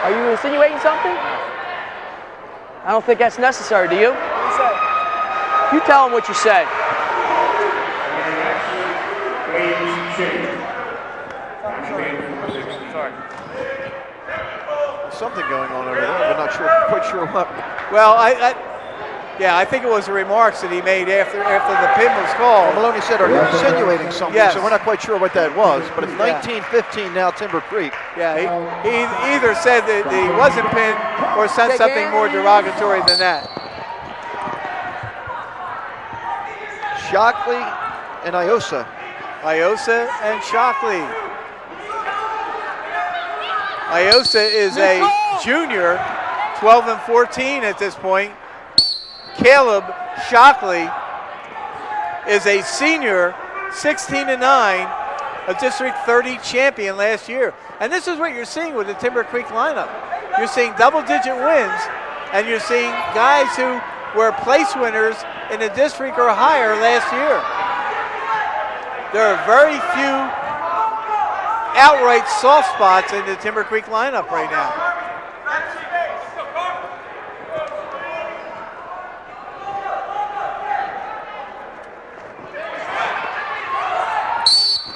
Are you insinuating something? I don't think that's necessary. Do you? You tell him what you said. Sorry. There's something going on over there. We're not quite sure what. Well, I think it was the remarks that he made after the pin was called. Maloney said, "Are you insinuating something?" Yes. So we're not quite sure what that was. But it's 19-15 now, Timber Creek. Yeah, he either said that he wasn't pinned or said something more derogatory than that. Shockley and Iosa. Iosa and Shockley. Iosa is a junior, 12 and 14 at this point. Caleb Shockley is a senior, 16 and 9, a District 30 champion last year. And this is what you're seeing with the Timber Creek lineup. You're seeing double-digit wins, and you're seeing guys who were place winners in the district or higher last year. There are very few outright soft spots in the Timber Creek lineup right now.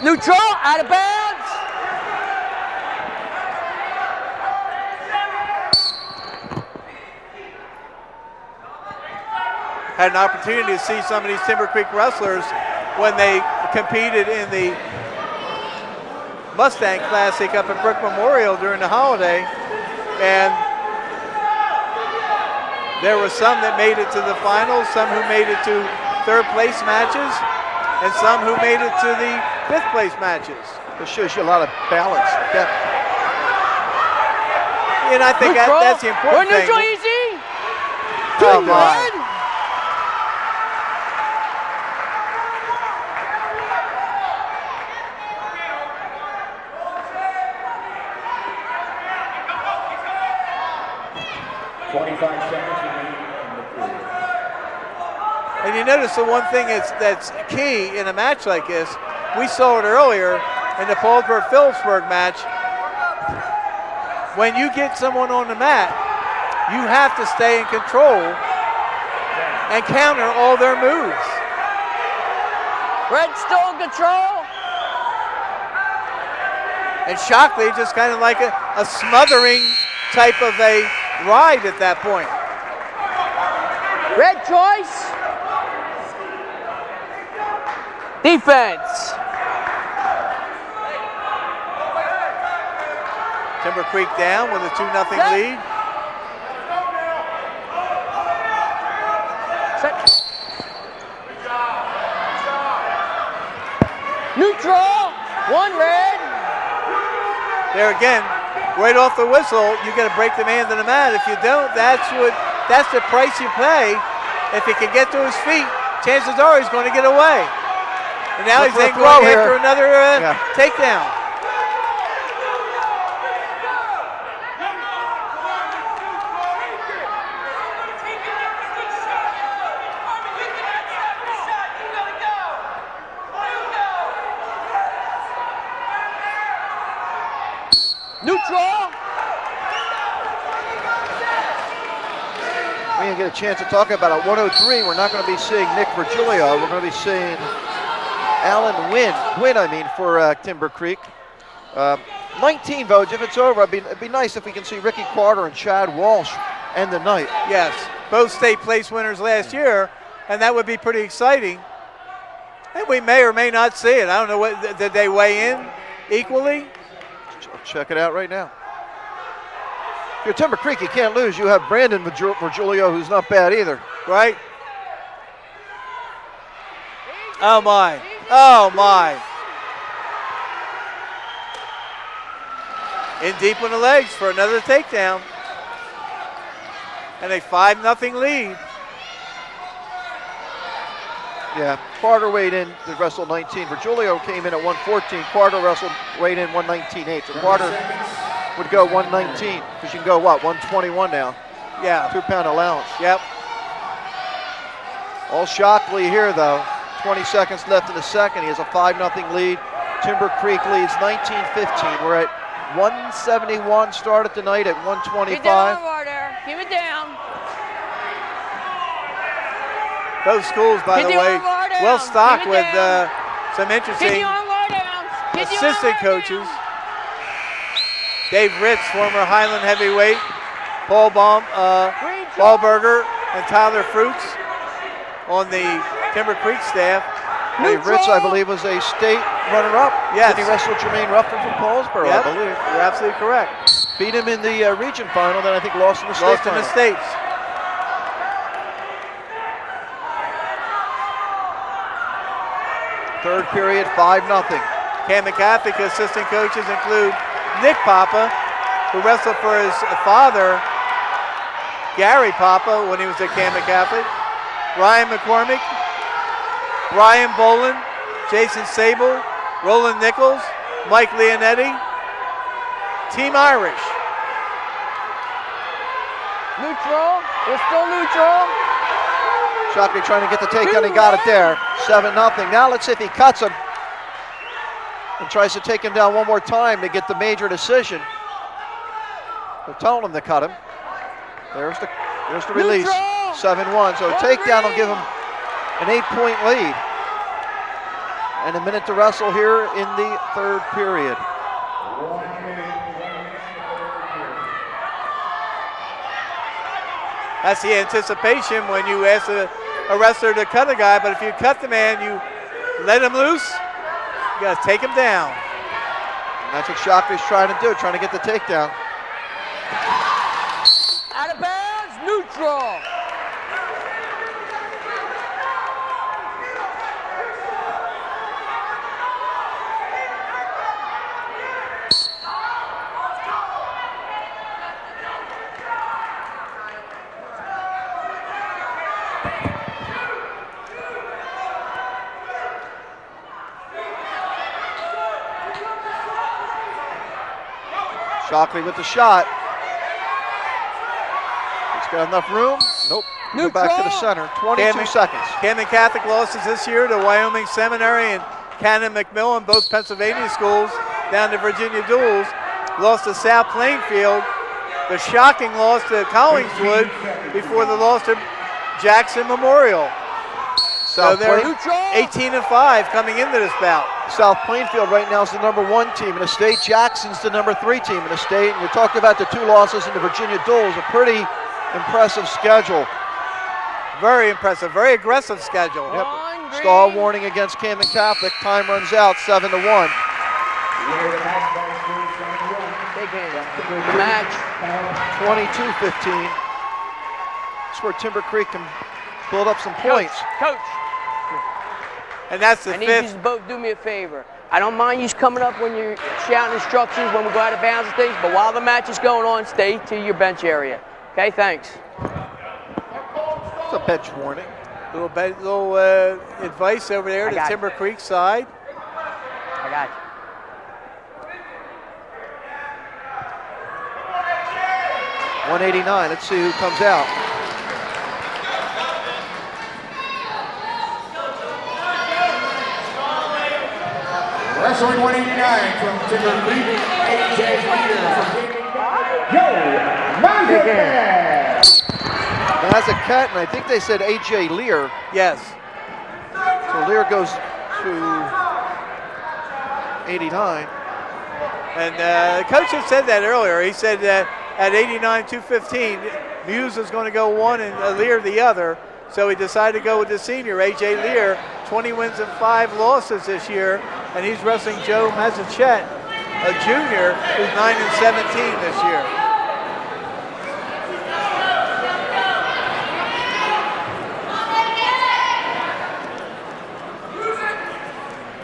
Neutral, out of bounds. Had an opportunity to see some of these Timber Creek wrestlers when they competed in the Mustang Classic up at Brook Memorial during the holiday, and there were some that made it to the finals, some who made it to third place matches, and some who made it to the fifth place matches. This shows you a lot of balance, depth. And I think that's the important thing. Neutral easy. Oh my. And you notice the one thing that's key in a match like this, we saw it earlier in the Paulsboro-Phillipsburg match. When you get someone on the mat, you have to stay in control and counter all their moves. Red still in control. And Shockley just kind of like a smothering type of a ride at that point. Red choice. Defense. Timber Creek down with a 2-0 lead. Set. Neutral. 1 red. There again, right off the whistle, you got to break the man to the mat. If you don't, that's the price you pay. If he can get to his feet, chances are he's going to get away. And now he's then going after another takedown. Neutral. We didn't get a chance to talk about it. 103, we're not going to be seeing Nick Virgilio. We're going to be seeing Alan Wynn, for Timber Creek. 19 votes. If it's over, it'd be nice if we can see Ricky Carter and Chad Walsh end the night. Yes, both state place winners last year, and that would be pretty exciting. And we may or may not see it. I don't know, did they weigh in equally? Check it out right now. If you're Timber Creek, you can't lose. You have Brandon Virgilio, who's not bad either. Right? Oh my. Oh my. In deep on the legs for another takedown. And a 5-0 lead. Yeah, Carter weighed in to wrestle 19. Virgilio came in at 114. Carter weighed in 119.8. So Carter would go 119 because you can go, what, 121 now? Yeah. 2-pound allowance. Yep. All Shockley here, though. 20 seconds left in the second. He has a 5-0 lead. Timber Creek leads 19-15. We're at 171, started tonight at 125. Get down, Carter. Keep it down. Both schools, by the way, well stocked with some Get interesting the arm bar down. Get the arm assistant bar coaches. down. Dave Ritz, former Highland heavyweight. Paul Ballberger and Tyler Fruits on the Timber Creek staff. Dave Ritz, I believe, was a state runner-up. Yes. He wrestled Jermaine Ruffin from Paulsboro, Yep. I believe. You're absolutely correct. Beat him in the region final, then I think lost in the state Lost in final. the States. Third period, 5-0. Camden Catholic assistant coaches include Nick Papa, who wrestled for his father, Gary Papa, when he was at Camden Catholic. Ryan McCormick, Brian Boland, Jason Sable, Roland Nichols, Mike Leonetti, Team Irish. Neutral. We're still neutral. Shockley trying to get the takedown, he got it there. 7-0. Now let's see if he cuts him and tries to take him down one more time to get the major decision. They're telling him to cut him. There's the release. 7-1. So a takedown will give him an 8-point lead. And a minute to wrestle here in the third period. That's the anticipation when you ask a wrestler to cut a guy, but if you cut the man, you let him loose, you gotta take him down. And that's what Shockley's trying to do, trying to get the takedown. Out of bounds. Neutral. Shockley with the shot. He's got enough room. Nope. Go back to the center. 22 seconds. Camden Catholic losses this year to Wyoming Seminary and Cannon McMillan, both Pennsylvania schools, down to Virginia Duels. Lost to South Plainfield. The shocking loss to Collingswood before the loss to Jackson Memorial. So they're 18-5 coming into this bout. South Plainfield right now is the #1 team in the state. Jackson's the #3 team in the state. And you talked about the 2 losses in the Virginia Duels, a pretty impressive schedule. Very impressive, very aggressive schedule. Yep. Stall warning against Camden Catholic. Time runs out, 7-1. Big hand. The match. 22-15. That's where Timber Creek can build up some points. Coach. And that's the I need fifth. you to both do me a favor. I don't mind you coming up when you're shouting instructions when we go out of bounds and things, but while the match is going on, stay to your bench area. Okay, thanks. It's a bench warning. Little advice over there to Timber Creek side. I got you. .189. Let's see who comes out. Wrestling 189 from Timber Creek, AJ Leader from Mondelli. Now that's a cut, and I think they said AJ Lear. Yes. So Lear goes to 89. And the coach had said that earlier. He said that at 89, 215, Muse was going to go one and Lear the other. So he decided to go with the senior, AJ Lear, 20 wins and 5 losses this year. and he's wrestling Joe Mazzachet, a junior who's 9-17 this year.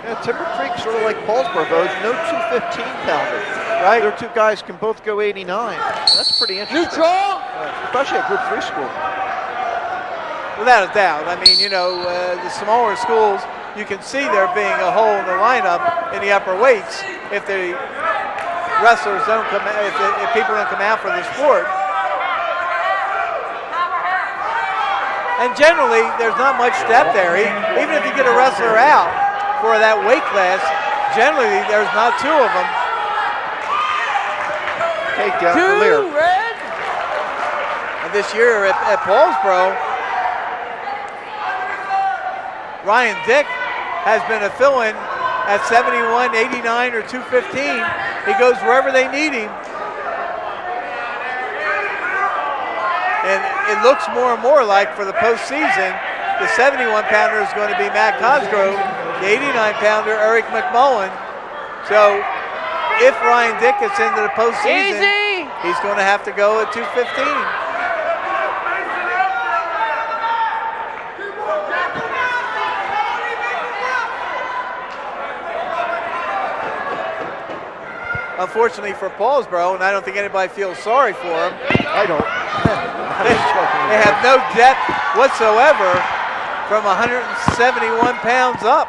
Yeah, Timber Creek sort of like Paulsboro, Vos, no 215-pounder. Right. Their two guys can both go 89. That's pretty interesting. Neutral. Especially at Group 3 school. Without a doubt. I mean, you know, the smaller schools, you can see there being a hole in the lineup in the upper weights if the wrestlers don't come, if people don't come out for the sport. And generally, there's not much depth there. Even if you get a wrestler out for that weight class, generally there's not two of them. Takedown for Lear. Red. And this year at Paulsboro, Ryan Dick has been a fill-in at 71, 89, or 215. He goes wherever they need him. And it looks more and more like for the postseason, the 71-pounder is going to be Matt Cosgrove, the 89-pounder Eric McMullen. So if Ryan Dick gets into the postseason, he's going to have to go at 215. Unfortunately for Paulsboro, and I don't think anybody feels sorry for him. I don't. They have no depth whatsoever from 171 pounds up.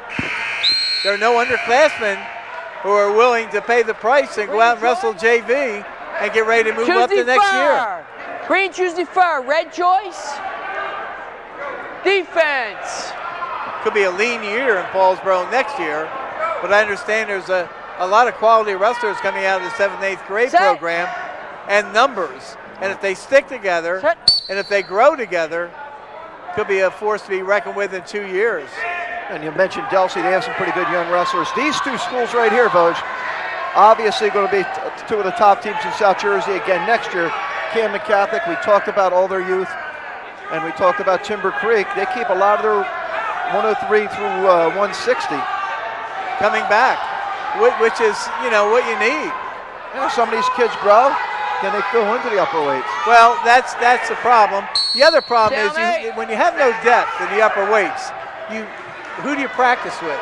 There are no underclassmen who are willing to pay the price and go out and wrestle JV and get ready to move up the next year. Green choose the fur, red choice. Defense. Could be a lean year in Paulsboro next year, but I understand there's a lot of quality wrestlers coming out of the 7th and 8th grade program and numbers. And if they stick together and if they grow together, could be a force to be reckoned with in 2 years. And you mentioned Delsey, they have some pretty good young wrestlers. These two schools right here, Voj, obviously going to be two of the top teams in South Jersey again next year. Camden Catholic, we talked about all their youth, and we talked about Timber Creek. They keep a lot of their 103 through 160 coming back, which is, you know, what you need. You know, some of these kids grow, then they go into the upper weights. Well, that's the problem. The other problem is when you have no depth in the upper weights, who do you practice with?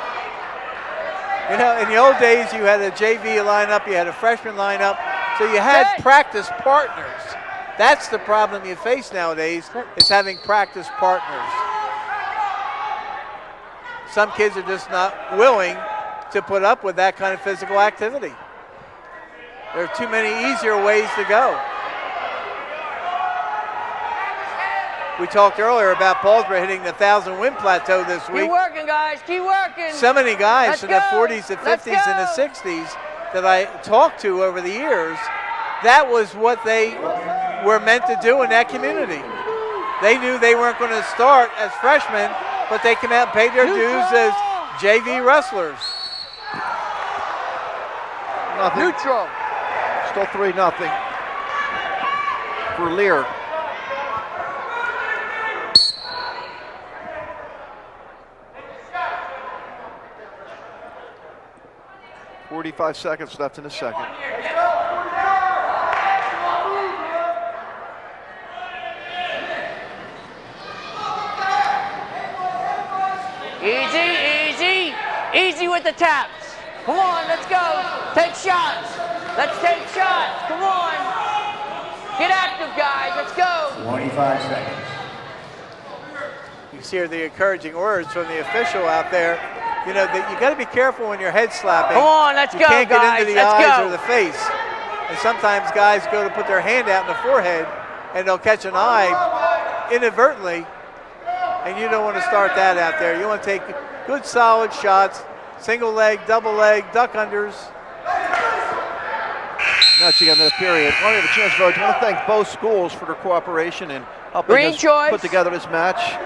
You know, in the old days, you had a JV lineup, you had a freshman lineup, so you had practice partners. That's the problem you face nowadays, is having practice partners. Some kids are just not willing to put up with that kind of physical activity. There are too many easier ways to go. We talked earlier about Paulsboro hitting the 1,000-win plateau this week. Keep working, guys. Keep working. So many guys in the 40s, the 50s, and the 60s that I talked to over the years, that was what they were meant to do in that community. They knew they weren't going to start as freshmen, but they came out and paid their dues as JV wrestlers. Nothing. Neutral. Still 3-0 for Lear. .45 seconds left in the second. Easy with the taps. Come on, let's go. Take shots. Let's take shots. Come on. Get active, guys. Let's go. 25 seconds. You hear the encouraging words from the official out there. You know, that you got to be careful when you're head slapping. Come on, let's go, guys. You can't get into the let's eyes go. or the face. And sometimes guys go to put their hand out in the forehead and they'll catch an eye inadvertently. And you don't want to start that out there. You want to take good solid shots, single leg, double leg, duck unders. That's the end of the period. While we have a chance, Voj, I want to thank both schools for their cooperation in helping us put together this match.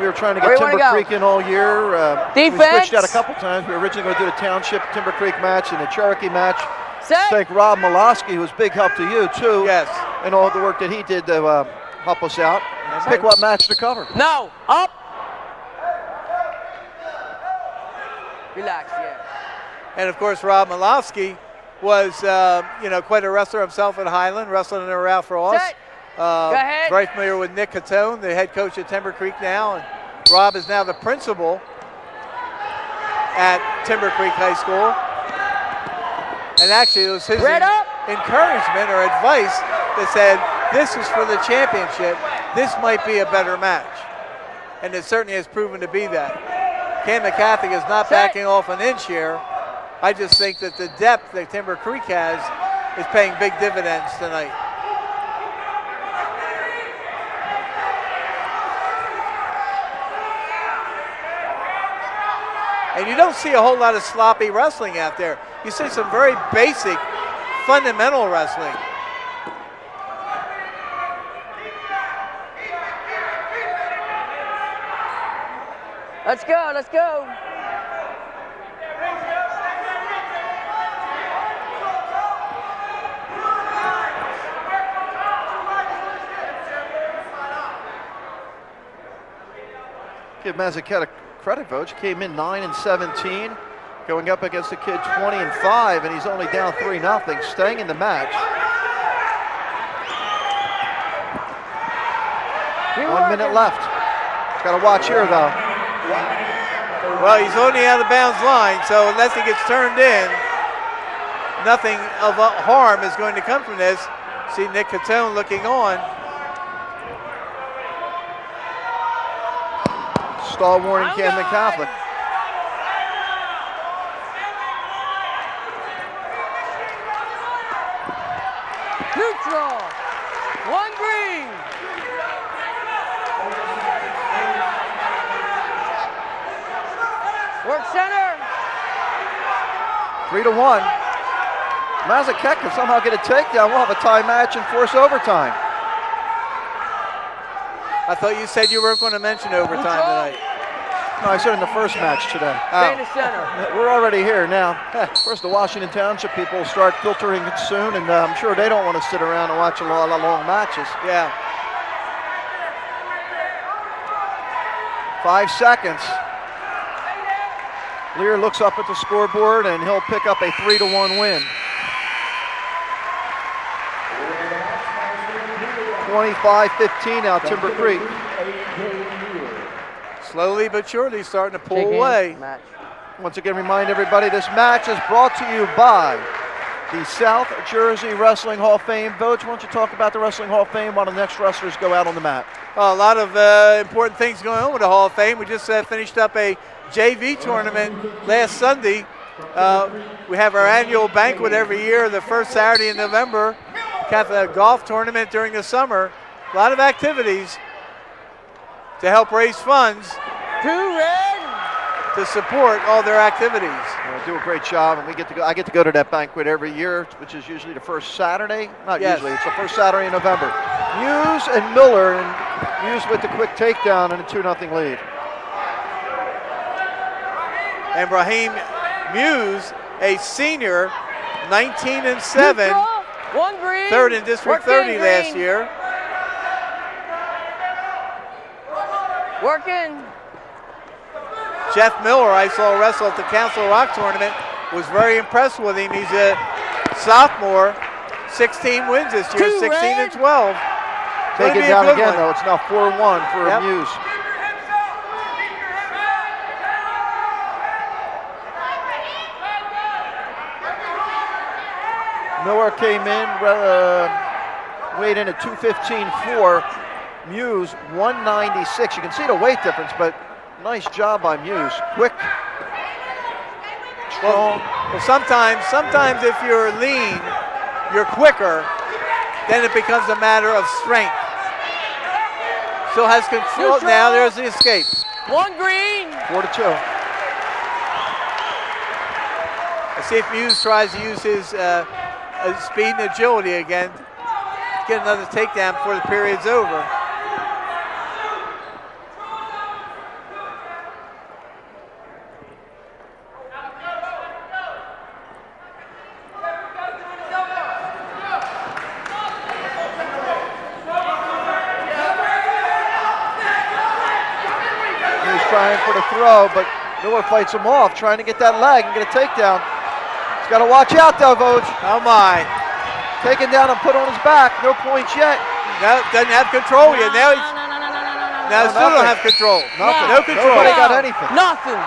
We were trying to get Timber Creek in all year. We switched out a couple times. We were originally going to do the Township Timber Creek match and the Cherokee match. Thank Rob Molosky, who was big help to you, too. Yes. And all the work that he did to help us out. Pick what match to cover. No, up. Relax, yeah. And of course, Rob Malowski was, quite a wrestler himself at Highland, wrestling in a Ralph Ross. Set. Go ahead. Very familiar with Nick Catone, the head coach at Timber Creek now, and Rob is now the principal at Timber Creek High School. And actually, it was his encouragement or advice that said, this is for the championship. This might be a better match. And it certainly has proven to be that. Camden Catholic is not backing off an inch here. I just think that the depth that Timber Creek has is paying big dividends tonight. And you don't see a whole lot of sloppy wrestling out there. You see some very basic, fundamental wrestling. Let's go, let's go. Give Mazzuchelli credit, Vogue. Came in 9-17, going up against the kid 20-5, and he's only down 3-0, staying in the match. 1 minute left. Got to watch here, though. Well, he's on the out-of-bounds line, so unless he gets turned in, nothing of harm is going to come from this. See Nick Catone looking on. Stall warning, Camden Catholic. Neutral. 1 green. Work center. 3-1. Mazzuchelli can somehow get a takedown. We'll have a tie match and force overtime. I thought you said you weren't going to mention overtime tonight. No, I said in the first match today. Stay in the center. We're already here now. Of course, the Washington Township people will start filtering it soon, and I'm sure they don't want to sit around and watch a lot of long matches. Yeah. 5 seconds. Lear looks up at the scoreboard, and he'll pick up a 3-1 win. 25-15 now, Timber Creek. Slowly but surely starting to pull away. Once again, remind everybody this match is brought to you by the South Jersey Wrestling Hall of Fame. Vogue, why don't you talk about the Wrestling Hall of Fame while the next wrestlers go out on the mat? A lot of important things going on with the Hall of Fame. We just finished up a JV tournament last Sunday. We have our annual banquet every year, the first Saturday in November. A golf tournament during the summer. A lot of activities to help raise funds to support all their activities. Do a great job, and I get to go to that banquet every year, which is usually the first Saturday. Usually, it's the first Saturday in November. Muse and Miller, and Muse with the quick takedown and a 2-0 lead. And Raheem Muse, a senior, 19-7. 1 green. Third in District 30 last year. Working. Jeff Miller, I saw wrestle at the Council Rock tournament, was very impressed with him. He's a sophomore, 16 wins this year, 16-12. Take it down again, though. It's now 4-1 for Muse. Miller came in, weighed in at 215.4. Muse 196. You can see the weight difference, but nice job by Muse. Quick, strong. Well, sometimes if you're lean, you're quicker. Then it becomes a matter of strength. Still has control. Now there's the escape. 1 green. 4-2. Let's see if Muse tries to use his speed and agility again. Get another takedown before the period's over. Muse trying for the throw, but Miller fights him off, trying to get that leg and get a takedown. He's got to watch out though, Voj. Oh my. Taken down and put on his back. No points yet. No, doesn't have control yet. Now he's now still don't have control. Nothing. No control. Nobody got anything. Nothing.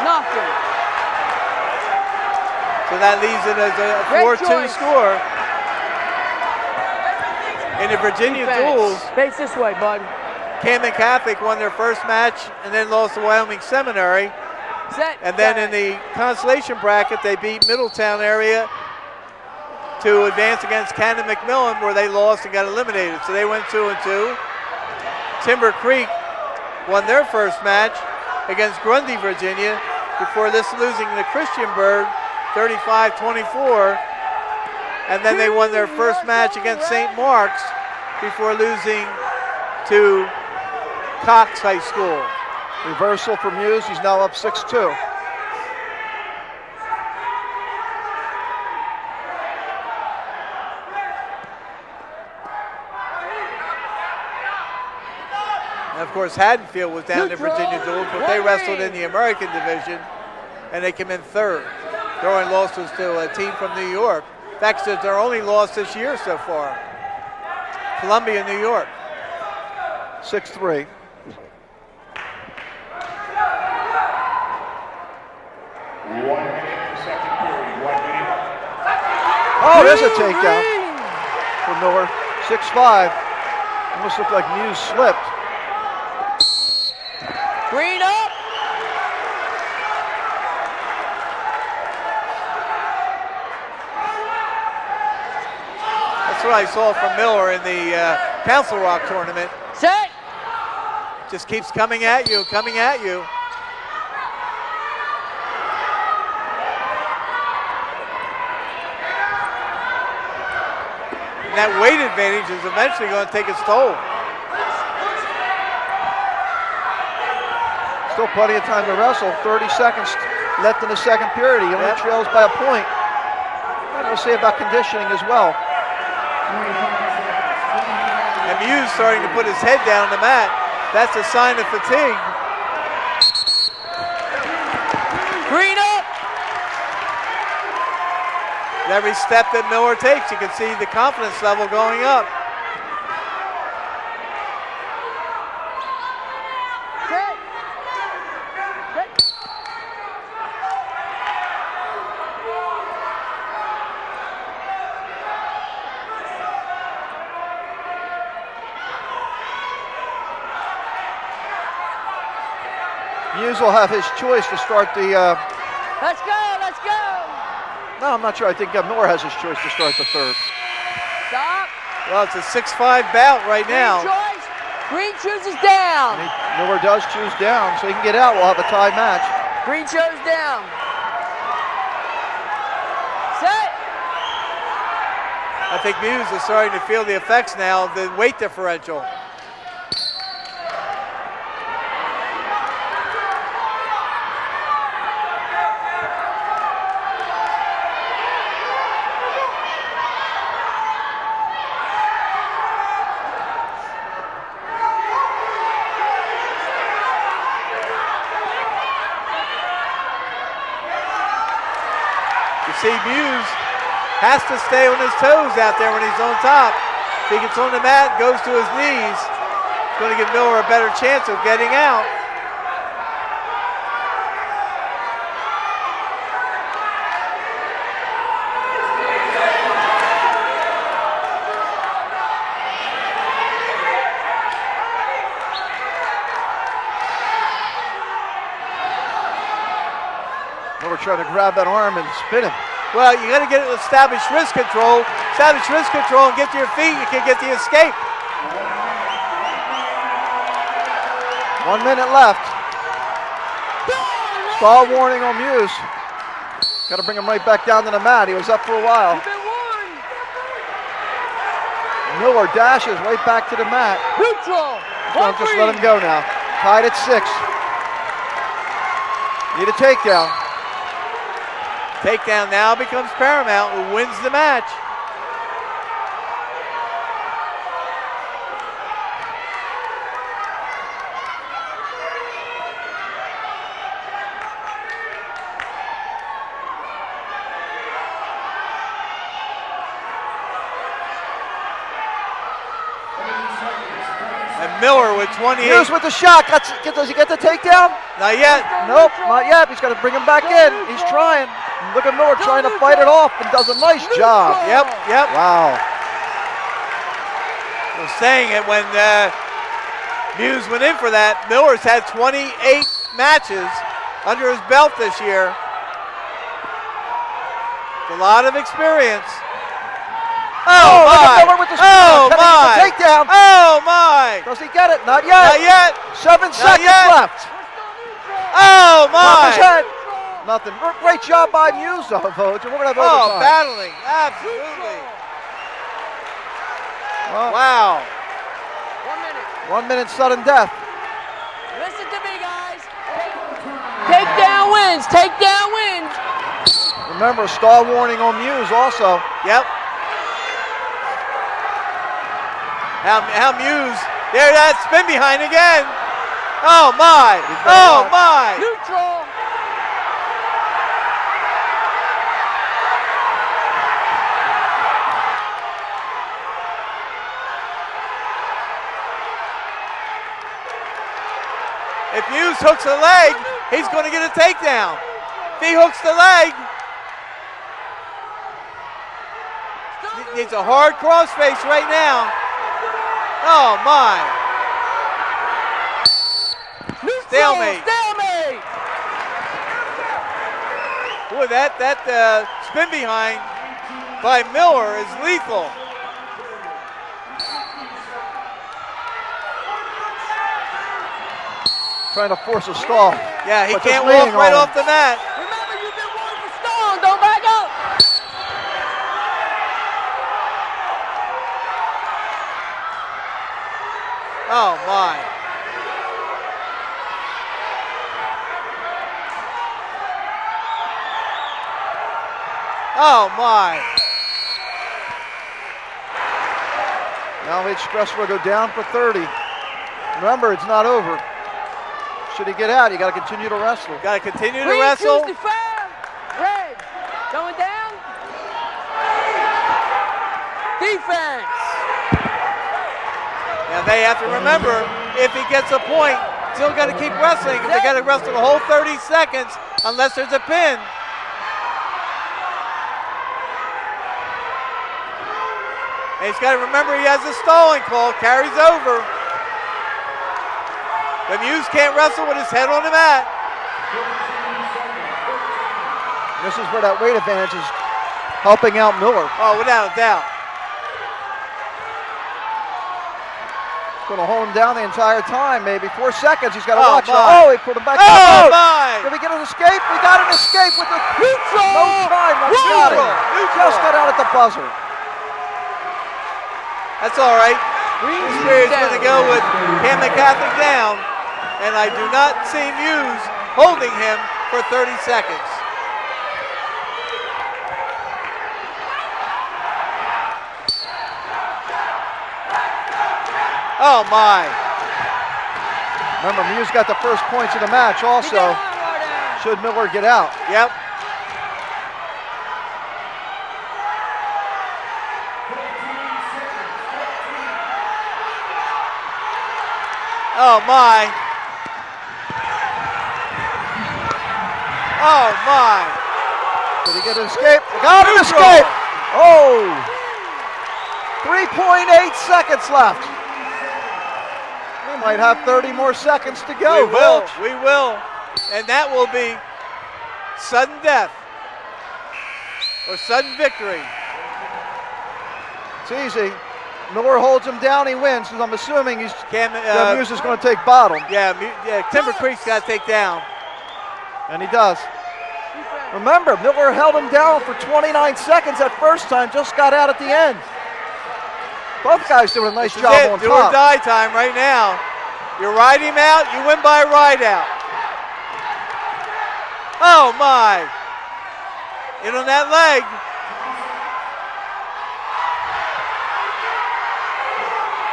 Nothing. So that leaves it as a Great 4-2 choice. score. In the Virginia duels, Face this way, bud. Camden Catholic won their first match and then lost to Wyoming Seminary. Set. And then in the consolation bracket, they beat Middletown area to advance against Cannon McMillan, where they lost and got eliminated. So they went 2-2. Timber Creek won their first match against Grundy, Virginia, before this losing to Christiansburg 35-24. And then they won their first match against St. Mark's before losing to Cox High School. Reversal for Muse. He's now up 6-2. And of course, Haddonfield was down in the Virginia duels, but they wrestled in the American division, and they came in third. Their only loss was to a team from New York. In fact, it's their only loss this year so far. Columbia, New York. 6-3. Oh, there's a takedown for Miller. 6-5. Almost looked like Muse slipped. Green up. That's what I saw from Miller in the Council Rock tournament. Set. Just keeps coming at you, coming at you. And that weight advantage is eventually going to take its toll. Still plenty of time to wrestle. 30 seconds left in the second period. He only trails by a point. And we'll see about conditioning as well. And Muse starting to put his head down on the mat. That's a sign of fatigue. Green up. Every step that Miller takes, you can see the confidence level going up. Set. Set. Muse will have his choice to start the. Let's go. Let's go. No, I'm not sure. I think Miller has his choice to start the third. Stop. Well, it's a 6-5 bout right now. Green choice. Green chooses down. Miller does choose down, so he can get out. We'll have a tie match. Green chose down. Set. I think Muse is starting to feel the effects now of the weight differential. See, Muse has to stay on his toes out there when he's on top. If he gets on the mat and goes to his knees, it's going to give Miller a better chance of getting out. Miller trying to grab that arm and spin him. Well, you got to get established wrist control. Establish wrist control and get to your feet. You can get the escape. 1 minute left. Foul warning on Muse. Got to bring him right back down to the mat. He was up for a while. Miller dashes right back to the mat. Neutral. Don't just let him go now. Tied at 6. Need a takedown. Takedown now becomes paramount. Who wins the match? with 28. Muse with the shot. Does he get the takedown? Not yet. Nope, not yet. He's got to bring him back in. He's trying. Look at Miller trying to fight it off and does a nice job. Yep. Wow. I was saying it when Muse went in for that. Miller's had 28 matches under his belt this year. A lot of experience. Oh my! Miller with the Oh my! Takedown. Oh my! Does he get it? Not yet. Not yet. 7 seconds yet. left. Oh Top his my! head. Nothing. Great job by Muse, though, Vogt. And we're going to have overtime. Battling. Absolutely. Well, Wow. 1 minute. 1 minute sudden death. Listen to me, guys. Takedown wins. Takedown wins. Remember, stall warning on Muse also. Yep. How Muse. There, that spin behind again. Oh my. Oh my. Neutral. If Muse hooks a leg, he's going to get a takedown. If he hooks the leg, he needs a hard crossface right now. Oh my. Stalemate. Stalemate. Boy, that spin behind by Miller is lethal. Trying to force a stall. Yeah, he But just can't leaning walk right on him. off the mat. Remember, you've been warned for stalling. Don't back up. Oh my. Oh my. Now the Express will go down for 30. Remember, it's not over. Should he get out, you got to continue to wrestle. Got to continue to Green, wrestle. choose the fire. Red. Going down. Defense. Now they have to remember, if he gets a point, still got to keep wrestling. They got to wrestle the whole 30 seconds unless there's a pin. And he's got to remember he has a stalling call, carries over. But Muse can't wrestle with his head on the mat. This is where that weight advantage is helping out Miller. Oh, without a doubt. Going to hold him down the entire time, maybe 4 seconds. He's got to Oh, watch it. my. Oh, he put him back Oh down. my! Did we get an escape? We got an escape with the Neutral. no time. Let's got it. Neutral. Just got out at the buzzer. That's all right. This period's going to go with Camden Catholic down, and I do not see Muse holding him for 30 seconds. Oh my. Remember, Muse got the first points of the match also. Should Miller get out. Yep. Oh my. Oh my. Did he get an escape? We got an Neutral. escape. Oh. 3.8 seconds left. We might have 30 more seconds to go. We will. Volch. We will. And that will be sudden death or sudden victory. It's easy. Miller holds him down, he wins, because I'm assuming he's Muse is going to take bottom. Yeah, Timber Creek's got to take down. And he does. Remember, Miller held him down for 29 seconds that first time, just got out at the end. Both guys doing a nice This job is it, on do or top. die time right now. You ride him out, you win by ride out. Oh my. In on that leg.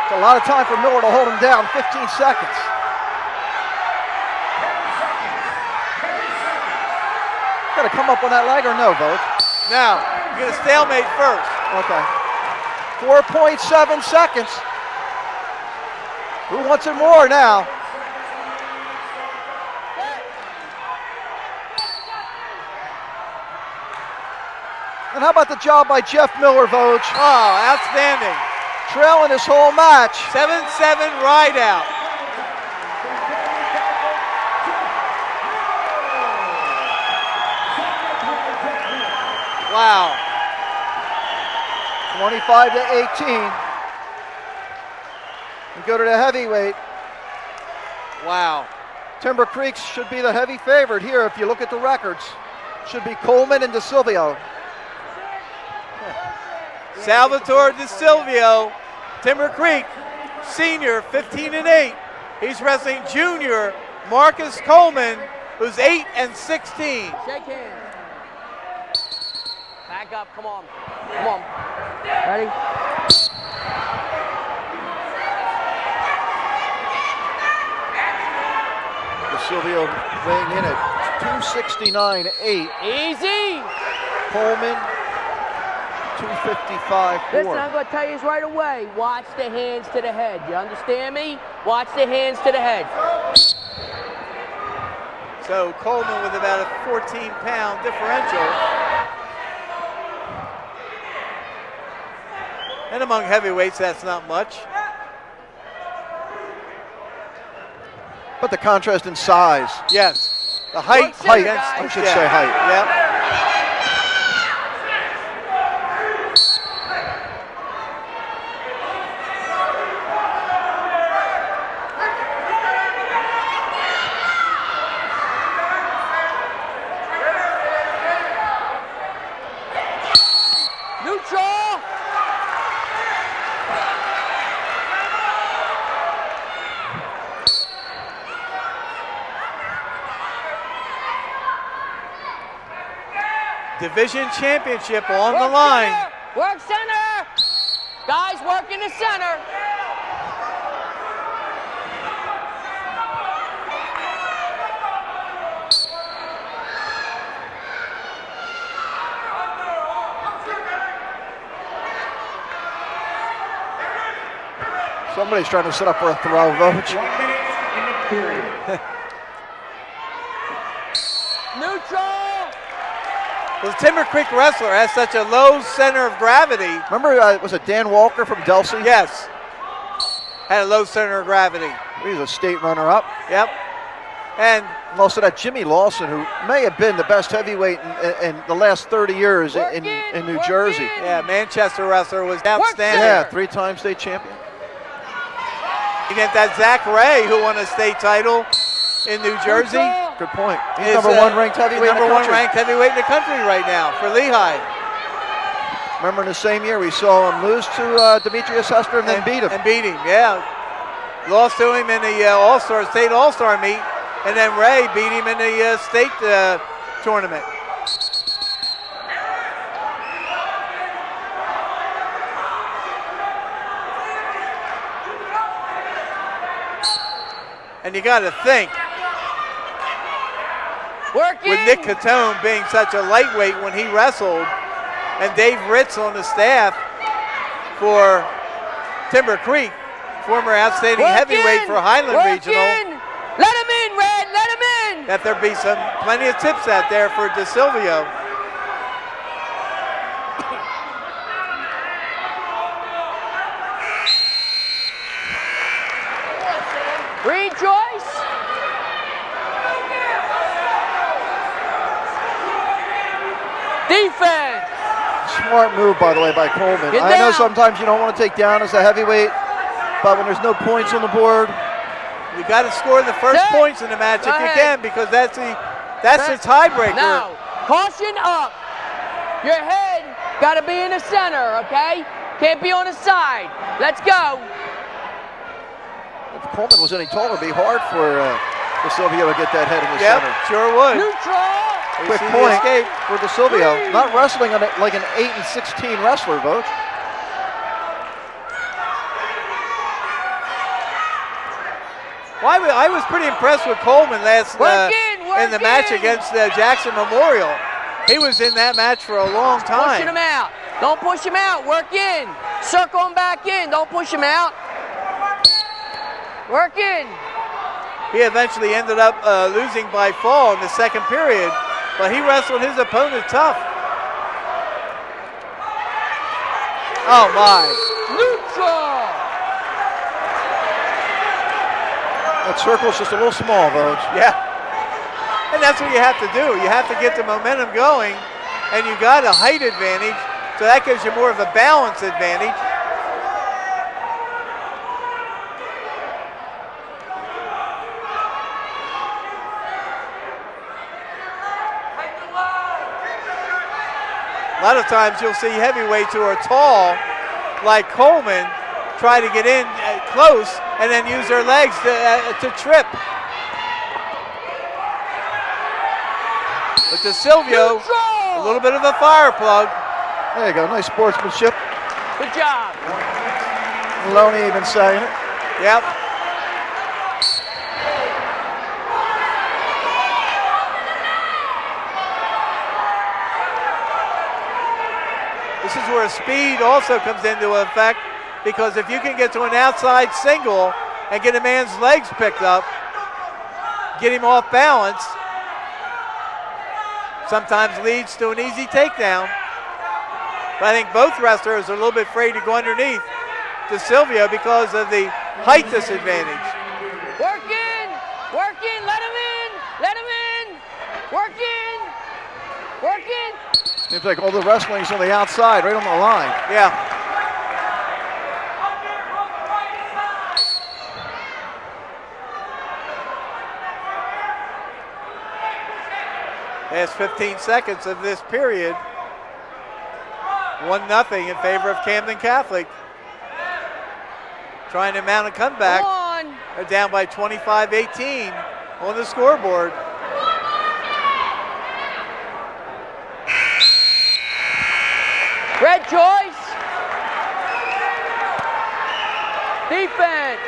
It's a lot of time for Miller to hold him down, 15 seconds. Got to come up on that leg or no, Vogt? Now, you get a stalemate first. Okay. 4.7 seconds. Who wants it more now? And how about the job by Jeff Miller, Vogue? Oh, outstanding. Trailing this whole match. 7-7 ride out. Wow. 25-18. We go to the heavyweight. Wow. Timber Creek should be the heavy favorite here if you look at the records. Should be Coleman and DeSilvio. Salvatore DeSilvio, Timber Creek, senior, 15-8. He's wrestling junior Marcus Coleman, who's 8-16. Shake hands. Back up, come on. Come on. Ready? DeSilvio weighing in at 269.8. Easy. Coleman, 255.4. Listen, I'm going to tell you this right away. Watch the hands to the head. You understand me? Watch the hands to the head. So Coleman with about a 14-pound differential. And among heavyweights, that's not much. But the contrast in size. Yes. The height. Height, against- I should yeah. say height. Yep. Neutral. Division championship on the line. Center. Work center. Guys, work in the center. Somebody's trying to set up for a throw, Vogue. 1 minute in the period. Neutral. Well, the Timber Creek wrestler has such a low center of gravity. Remember, was it Dan Walker from Delsey? Yes. Had a low center of gravity. He's a state runner-up. Yep. And Also that Jimmy Lawson, who may have been the best heavyweight in the last 30 years in New Jersey. yeah, Manchester wrestler was outstanding. Yeah, 3-time state champion. Against that Zach Ray, who won a state title in New Jersey. Good point. He's Is, number one ranked heavyweight in the number one country. ranked heavyweight in the country right now for Lehigh. Remember in the same year we saw him lose to Demetrius Hester and then beat him. And beat him, yeah. Lost to him in the state All-Star meet, and then Ray beat him in the state tournament. And you got to think, Working. with Nick Catone being such a lightweight when he wrestled, and Dave Ritz on the staff for Timber Creek, former outstanding heavyweight for Highland Regional, Let him in, Red. Let him in. that there be plenty of tips out there for DeSilvio. Green choice. Defense. Smart move, by the way, by Coleman. Get I know down. sometimes you don't want to take down as a heavyweight, but when there's no points on the board, You got to score the first Set. points in the match if Go you ahead. can, because that's the Set. tiebreaker. Now, caution up. Your head got to be in the center, okay? Can't be on the side. Let's go. if Coleman was any taller, it'd be hard for DeSilvio to get that head in the Yep, center. sure would. Neutral. You Quick see the point escape. for DeSilvio. Not wrestling on it like an 8-16 wrestler, Vogue. Well, I was pretty impressed with Coleman last in the match against Jackson Memorial. He was in that match for a long Pushing him time. out. Don't push him out. Work in. Circle him back in. Don't push him out. Working. He eventually ended up losing by fall in the second period, but he wrestled his opponent tough. Oh my. Neutral. That circle's just a little small, Vogue. Yeah. And that's what you have to do. You have to get the momentum going, and you got a height advantage, so that gives you more of a balance advantage. A lot of times you'll see heavyweights who are tall, like Coleman, try to get in close and then use their legs to trip. But to Silvio, a little bit of a fire plug. There you go, nice sportsmanship. Good job. Maloney even saying it. Yep. This is where speed also comes into effect, because if you can get to an outside single and get a man's legs picked up, get him off balance, sometimes leads to an easy takedown. But I think both wrestlers are a little bit afraid to go underneath to Silvio because of the height disadvantage. Working. Working. Let him in. Let him in. Working. Working. Seems like all the wrestling's on the outside, right on the line. Yeah. Last 15 seconds of this period. 1-0 in favor of Camden Catholic. Trying to mount a comeback. Come on. They're down by 25-18 on the scoreboard. Red choice. Defense.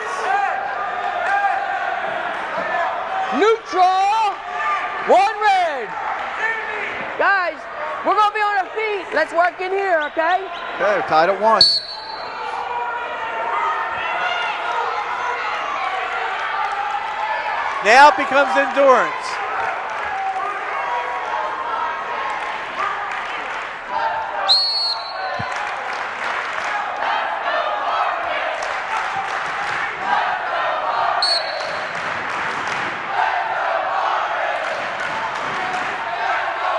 Neutral. One red. Guys, we're going to be on our feet. Let's work in here, okay? Okay, tied at 1. Now it becomes endurance.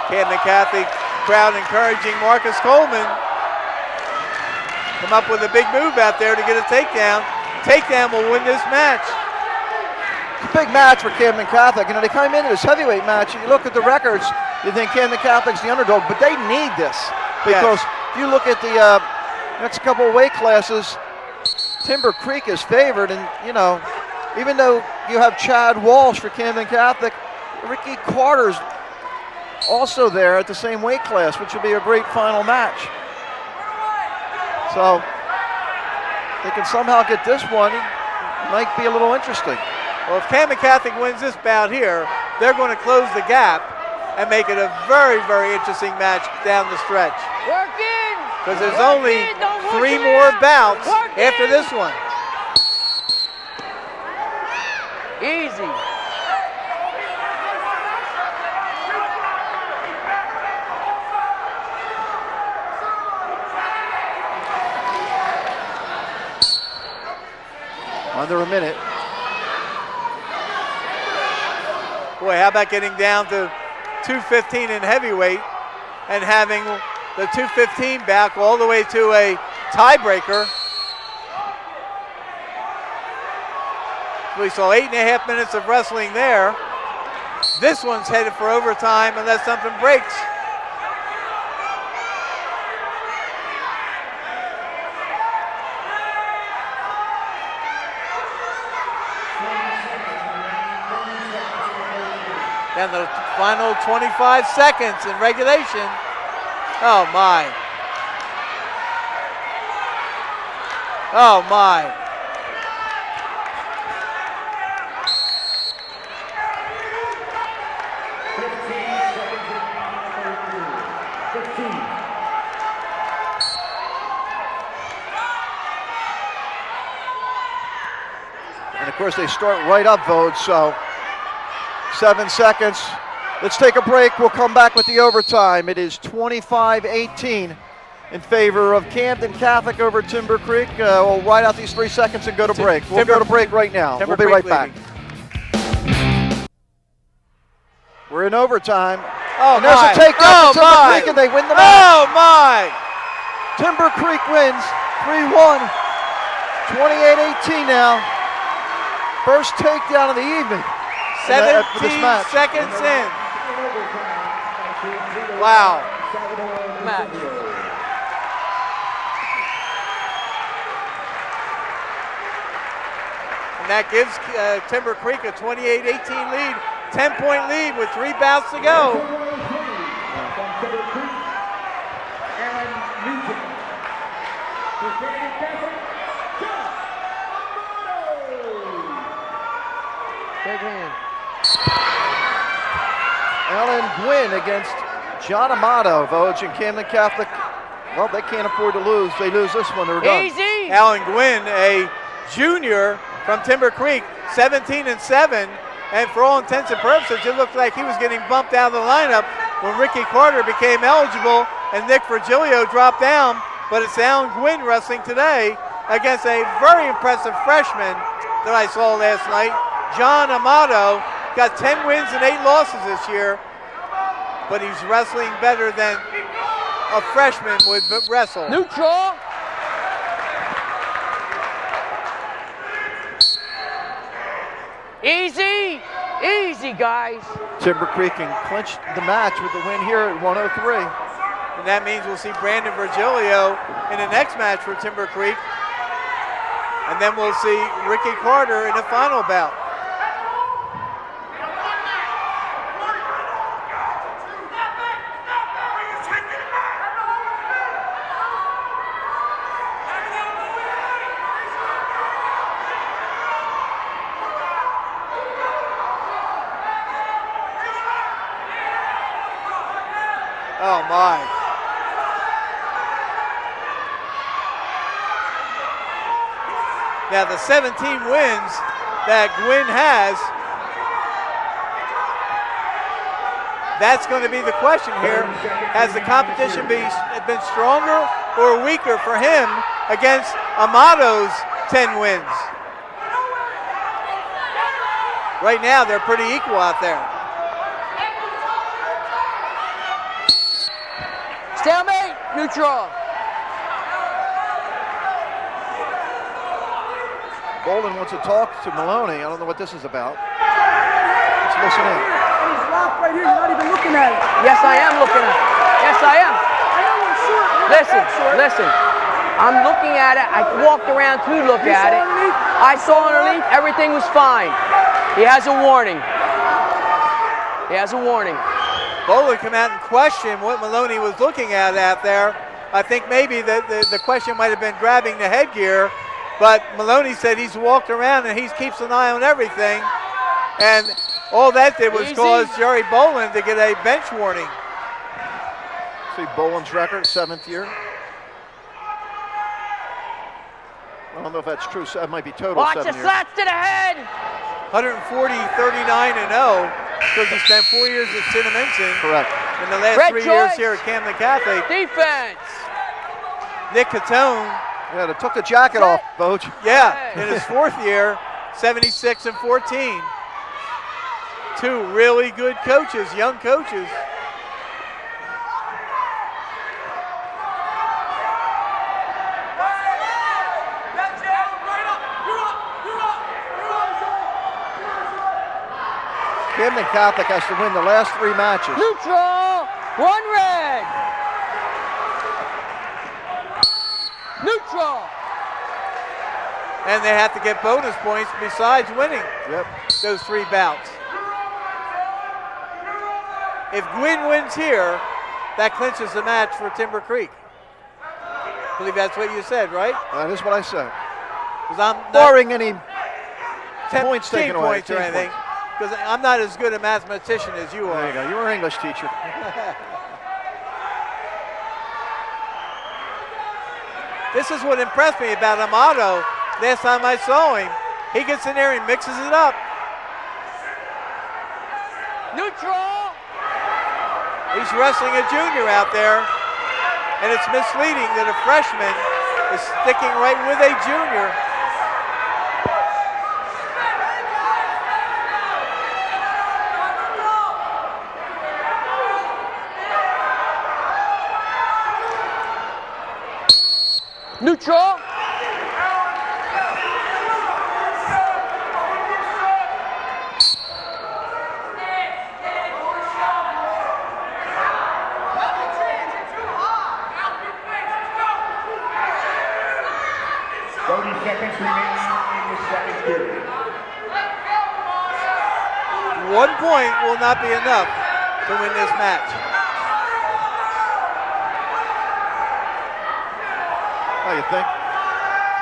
Camden Catholic crowd encouraging Marcus Coleman. Come up with a big move out there to get a takedown. Takedown will win this match. It's a big match for Camden Catholic. You know, they come into this heavyweight match, and you look at the records, you think Camden Catholic's the underdog, but they need this. Because if you look at the next couple of weight classes, Timber Creek is favored, and, you know, even though you have Chad Walsh for Camden Catholic, Ricky Carter's also there at the same weight class, which will be a great final match. So, if they can somehow get this one, it might be a little interesting. Well, if Camden Catholic wins this bout here, they're going to close the gap and make it a very, very interesting match down the stretch. Working. Because there's only 3 more bouts after this one. Easy. Under a minute. Boy, how about getting down to 215 in heavyweight and having the 215 back all the way to a tiebreaker. We saw 8.5 minutes of wrestling there. This one's headed for overtime unless something breaks. And the final 25 seconds in regulation. Oh my. Oh my. And the course, they start right up, Vode, so 7 seconds. Let's take a break. We'll come back with the overtime. It is 25-18 in favor of Camden Catholic over Timber Creek. We'll ride out these 3 seconds and go to break. We'll go to break right now. We'll be right back. We're in overtime. Oh, and there's a takedown for Timber Creek, and they win the match. Oh, my. Timber Creek wins 3-1. 28-18 now. First takedown of the evening. 17 for this match. seconds in. Wow. Match. And that gives Timber Creek a 28-18 lead, 10-point lead with 3 bouts to go. Big hand. Alan Gwynn against John Amato. Vogue and Camden Catholic, well, they can't afford to lose. They lose this one, they're done. Easy. Alan Gwynn, a junior from Timber Creek, 17-7, and for all intents and purposes, it looked like he was getting bumped out of the lineup when Ricky Carter became eligible and Nick Virgilio dropped down. But it's Alan Gwynn wrestling today against a very impressive freshman that I saw last night, John Amato. Got 10 wins and 8 losses this year, but he's wrestling better than a freshman would wrestle. Neutral. Easy. Easy, guys. Timber Creek can clinch the match with the win here at 103. And that means we'll see Brandon Virgilio in the next match for Timber Creek. And then we'll see Ricky Carter in the final bout. Oh my. Now the 17 wins that Gwynn has, that's going to be the question here. Has the competition been stronger or weaker for him against Amato's 10 wins? Right now they're pretty equal out there. Stalemate. Neutral. Bolden wants to talk to Maloney. I don't know what this is about. Let's listen in. He's locked right here. You're not even looking at it. Yes, I am looking at it. Yes, I am. I know I'm short. You're not Listen, that short. listen. I'm looking at it. I walked around to look You at saw it. underneath? I saw underneath. Everything was fine. He has a warning. He has a warning. Bolden come out and question what Maloney was looking at out there. I think maybe the question might have been grabbing the headgear, but Maloney said he's walked around and he keeps an eye on everything. And all that did was Easy. cause Jerry Bolden to get a bench warning. See Boland's record, 7th year. I don't know if that's true. So that might be total Watch 7 the years. slats to the head. 140, 39-0, because he spent 4 years at Cinnaminson. Correct. In the last Red 3 years choice. here at Camden Catholic. Defense. Nick Catone, Yeah, they took the jacket off, Boach. yeah, in his 4th year, 76-14. 2 really good coaches, young coaches. Camden Catholic has to win the last 3 matches. Neutral. 1 red. Neutral. And they have to get bonus points besides winning Yep. those 3 bouts. If Gwynn wins here, that clinches the match for Timber Creek. I believe that's what you said, right? That is what I said. 'Cause I'm not Barring any 10 points taken away. points or 10 anything. points. Because I'm not as good a mathematician as you There you are. go. You were an English teacher. This is what impressed me about Amato. Last time I saw him, He gets in there and mixes it up. Neutral. He's wrestling a junior out there, and it's misleading that a freshman is sticking right with a junior. Neutral. Seconds remaining in the second period. 1 point will not be enough to win this match. Oh, you think?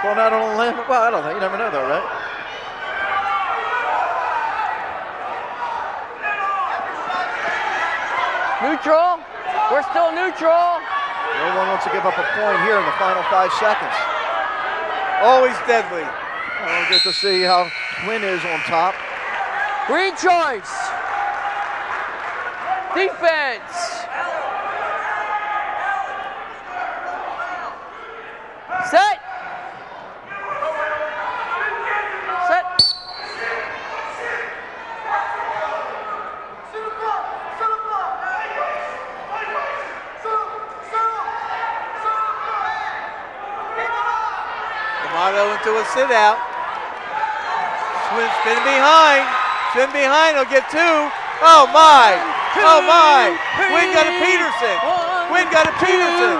Going out on a limb? Well, I don't know. You never know, though, right? Neutral. We're still neutral. No one wants to give up a point here in the final 5 seconds. Always deadly. We'll get to see how Quinn is on top. Green choice. Defense. Set. Set. Amato into a sit out. Spin behind. Spin behind. He'll get 2. Oh my. Oh my. Quinn got a Peterson. Quinn got a Peterson.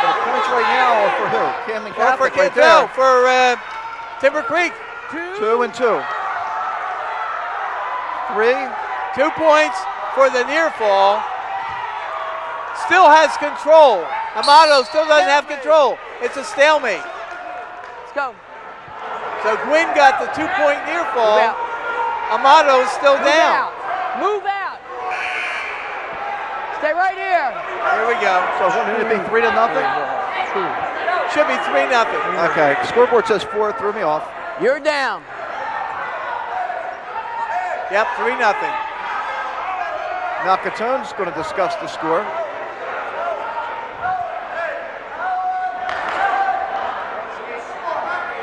The points right now are for who? Camden Catholic right there. No, for Timber Creek. 2 and 2. 3. 2 points for the near fall. Still has control. Amato still doesn't have control. It's a stalemate. Let's go. So Gwynn got the 2-point near fall. Move out. Amato is still Move down. out. Move out. Stay right here. Here we go. So wouldn't it be 3 to nothing? Should be 3-0. Okay. Scoreboard says 4. Threw me off. You're down. Yep, 3-0. Now Catone's going to discuss the score.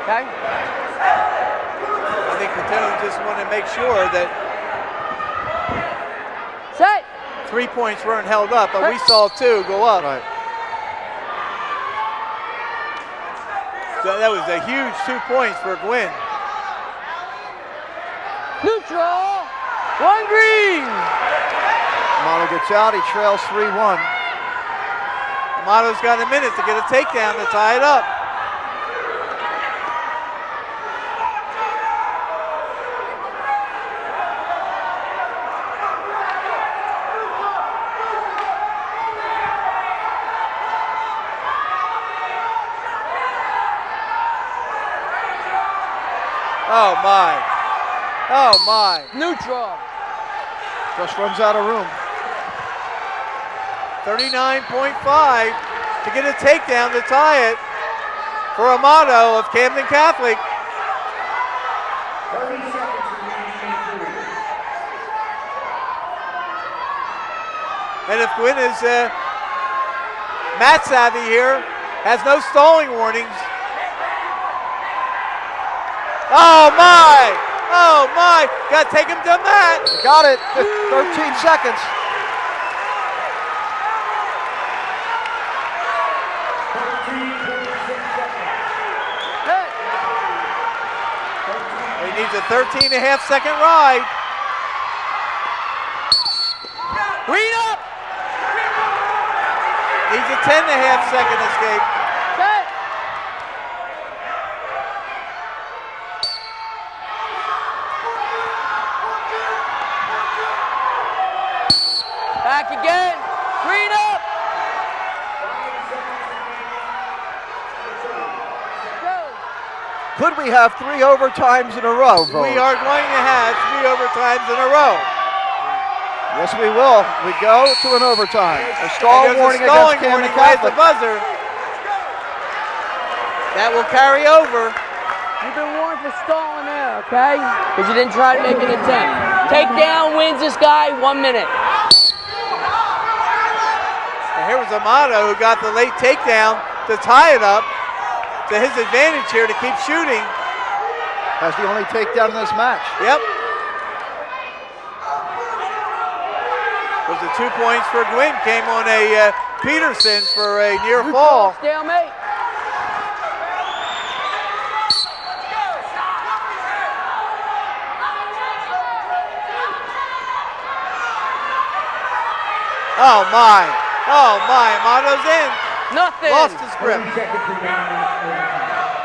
Okay. I think Catone just wanted to make sure that Set. 3 points weren't held up, but we saw 2 go up. Right. So that was a huge 2 points for Gwynn. Neutral. 1 green. Amato gets out. He trails 3-1. Amato's got a minute to get a takedown to tie it up. Oh my. Oh my. Neutral. Just runs out of room. 39.5 to get a takedown to tie it for Amato of Camden Catholic. 30 seconds remaining in the period. And if Gwynn is mat savvy here, has no stalling warnings. Oh my! Oh my! Got to take him to mat. Got it. 13 seconds. He needs a 13.5-second ride. Green up. Needs a 10.5-second escape. Set. Back again. Green up. Go. Could we have 3 overtimes in a row, Bo? We are going to have 3 overtimes in a row. Yes, we will. We go to an overtime. A stall There's warning a stalling against Camden warning right at the Catholic. buzzer. That will carry over. You've been warned for stalling there, okay? Because you didn't try to make an attempt. Takedown wins this guy 1 minute. And here was Amato who got the late takedown to tie it up to his advantage here to keep shooting. Has the only takedown in this match. Yep. Was the 2 points for Gwynn, came on a Peterson for a near fall. Stalemate. Oh my, Amato's in. Nothing. Lost his grip. 30 seconds remaining.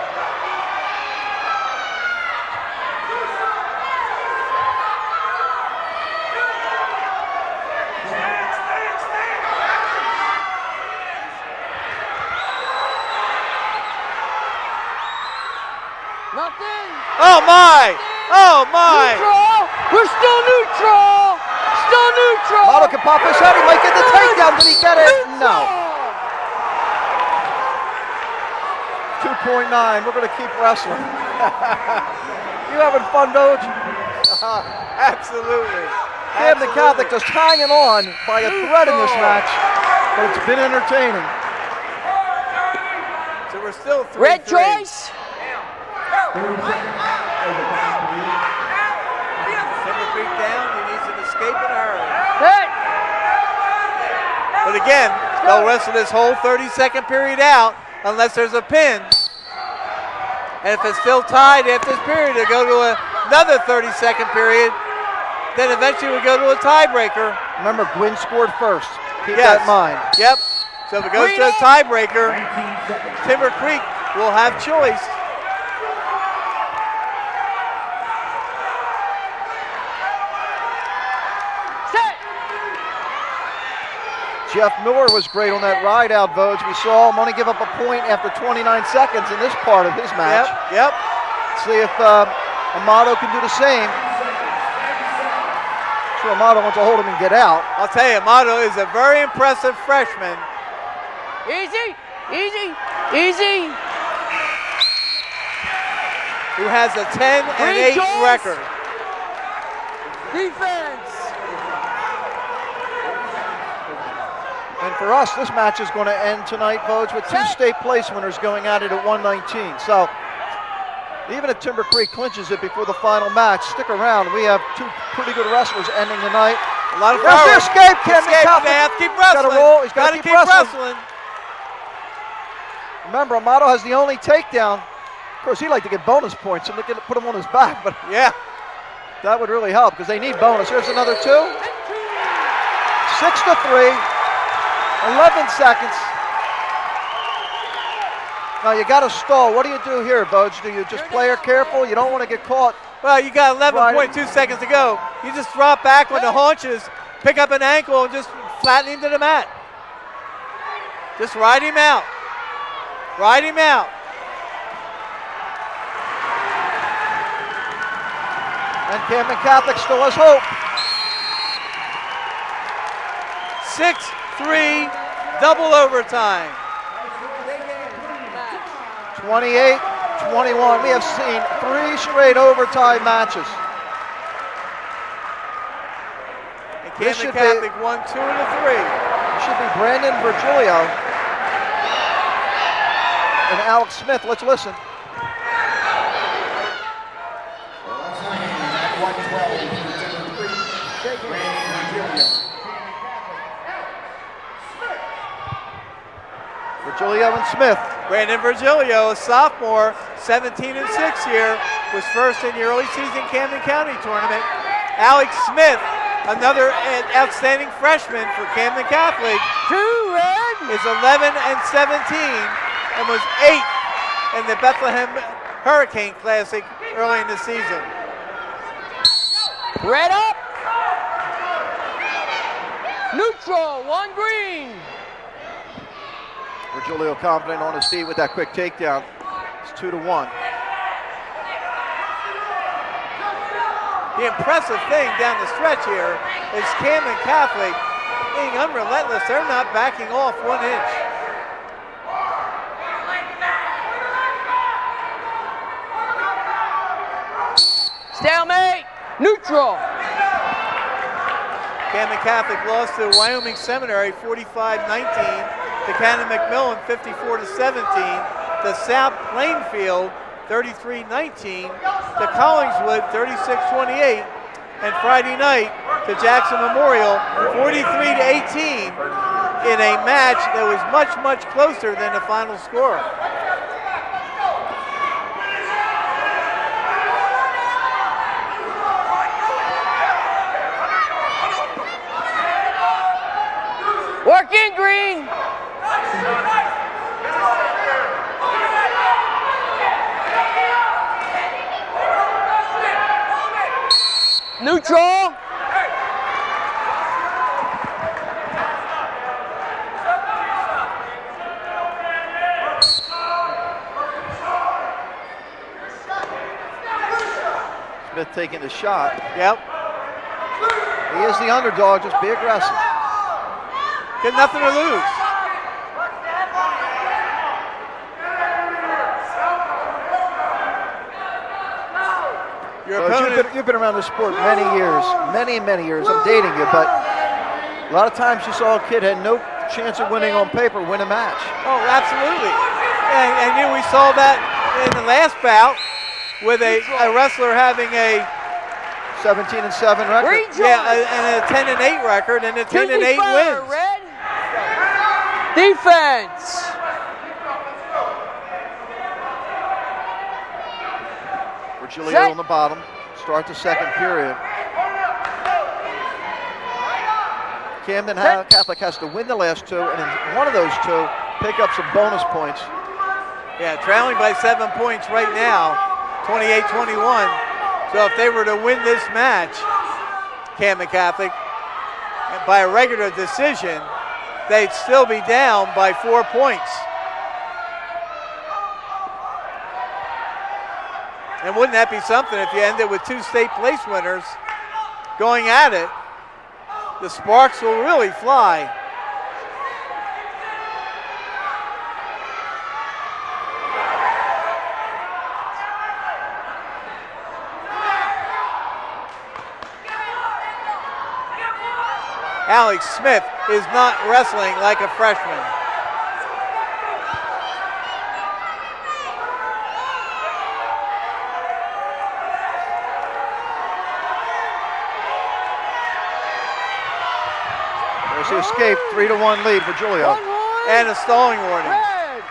Nothing. Oh my, Neutral. We're still neutral. Still neutral. Amato can pop his head. He might get the takedown. Did he get it? No. 2.9. We're going to keep wrestling. You having fun, Doge? Absolutely. Camden Catholic just hanging on by a thread in this match, but it's been entertaining. So we're still 3-3. Red choice. 30 seconds. Timber Creek down, he needs an escape in a hurry. Hey. But again, they'll wrestle this whole 30-second period out unless there's a pin. And if it's still tied after this period, they'll go to another 30-second period. Then eventually we go to a tiebreaker. Remember, Gwynn scored first. Keep Yes. that in mind. Yep. So if it goes to a tiebreaker, 19 seconds. Timber Creek will have choice. Jeff Miller was great on that ride out, Vogues. We saw him only give up a point after 29 seconds in this part of his match. Yep. See if Amato can do the same. Sure, Amato wants to hold him and get out. I'll tell you, Amato is a very impressive freshman. Easy. Easy. Easy. Who has a 10-8 record. Defense. And for us, this match is going to end tonight, Vogues, with two state place winners going at it at 119. So even if Timber Creek clinches it before the final match, stick around. We have two pretty good wrestlers ending the night. A lot of There's the power. escape, Camden Escape, Catholic. they have to keep wrestling. Gotta roll. He's got to keep wrestling. Remember, Amato has the only takedown. Of course, he'd like to get bonus points and put him on his back, but Yeah. that would really help because they need bonus. Here's another two. 6-3. 11 seconds. Now you got to stall. What do you do here, Vogues? Do you just play her careful? You don't want to get caught. Well, you got 11.2 seconds to go. You just drop back on the haunches, pick up an ankle, and just flatten him to the mat. Just ride him out. Ride him out. And Camden Catholic still has hope. 6-3, double overtime. 28-21. We have seen 3 straight overtime matches. And This Camden should be- Catholic won 2 of the 3. It should be Brandon Virgilio and Alex Smith. Let's listen. Last night at 112 for Timber Creek. Brandon Virgilio. Virgilio and Smith. Brandon Virgilio, a sophomore, 17-6 here, was first in the early season Camden County tournament. Alex Smith, another outstanding freshman for Camden Catholic, is 11-17 and was 8th in the Bethlehem Hurricane Classic early in the season. Red up. Neutral. 1 green. Virgilio confident on his feet with that quick takedown. It's 2-1. The impressive thing down the stretch here is Camden Catholic being unrelentless. They're not backing off 1 inch. Stalemate. Neutral. Camden Catholic lost to Wyoming Seminary 45-19. To Cannon McMillan 54-17. To South Plainfield 33-19. To Collingswood 36-28. And Friday night to Jackson Memorial 43-18 in a match that was much, much closer than the final score. Work in, Green. Neutral. Smith taking the shot. Yep. He is the underdog, just be aggressive. Got nothing to lose. Your Coach, opponent, you've been around this sport many years, many years. I'm dating you, but a lot of times you saw a kid had no chance of winning on paper, win a match. oh, absolutely. And we saw that in the last bout with a wrestler having a 17-7 record. Green and a 10-8 record and a 10-8 wins. Red. Defense. Virgilio Set. on the bottom. Start the second period. Camden Catholic has to win the last two, and in one of those two, pick up some bonus points. Yeah, trailing by 7 points right now, 28-21. So if they were to win this match, Camden Catholic, by a regular decision, they'd still be down by 4 points. And wouldn't that be something if you ended with two state place winners going at it? The sparks will really fly. Alex Smith is not wrestling like a freshman. There's the escape, 3-1 lead for Julio. And a stalling warning. Red.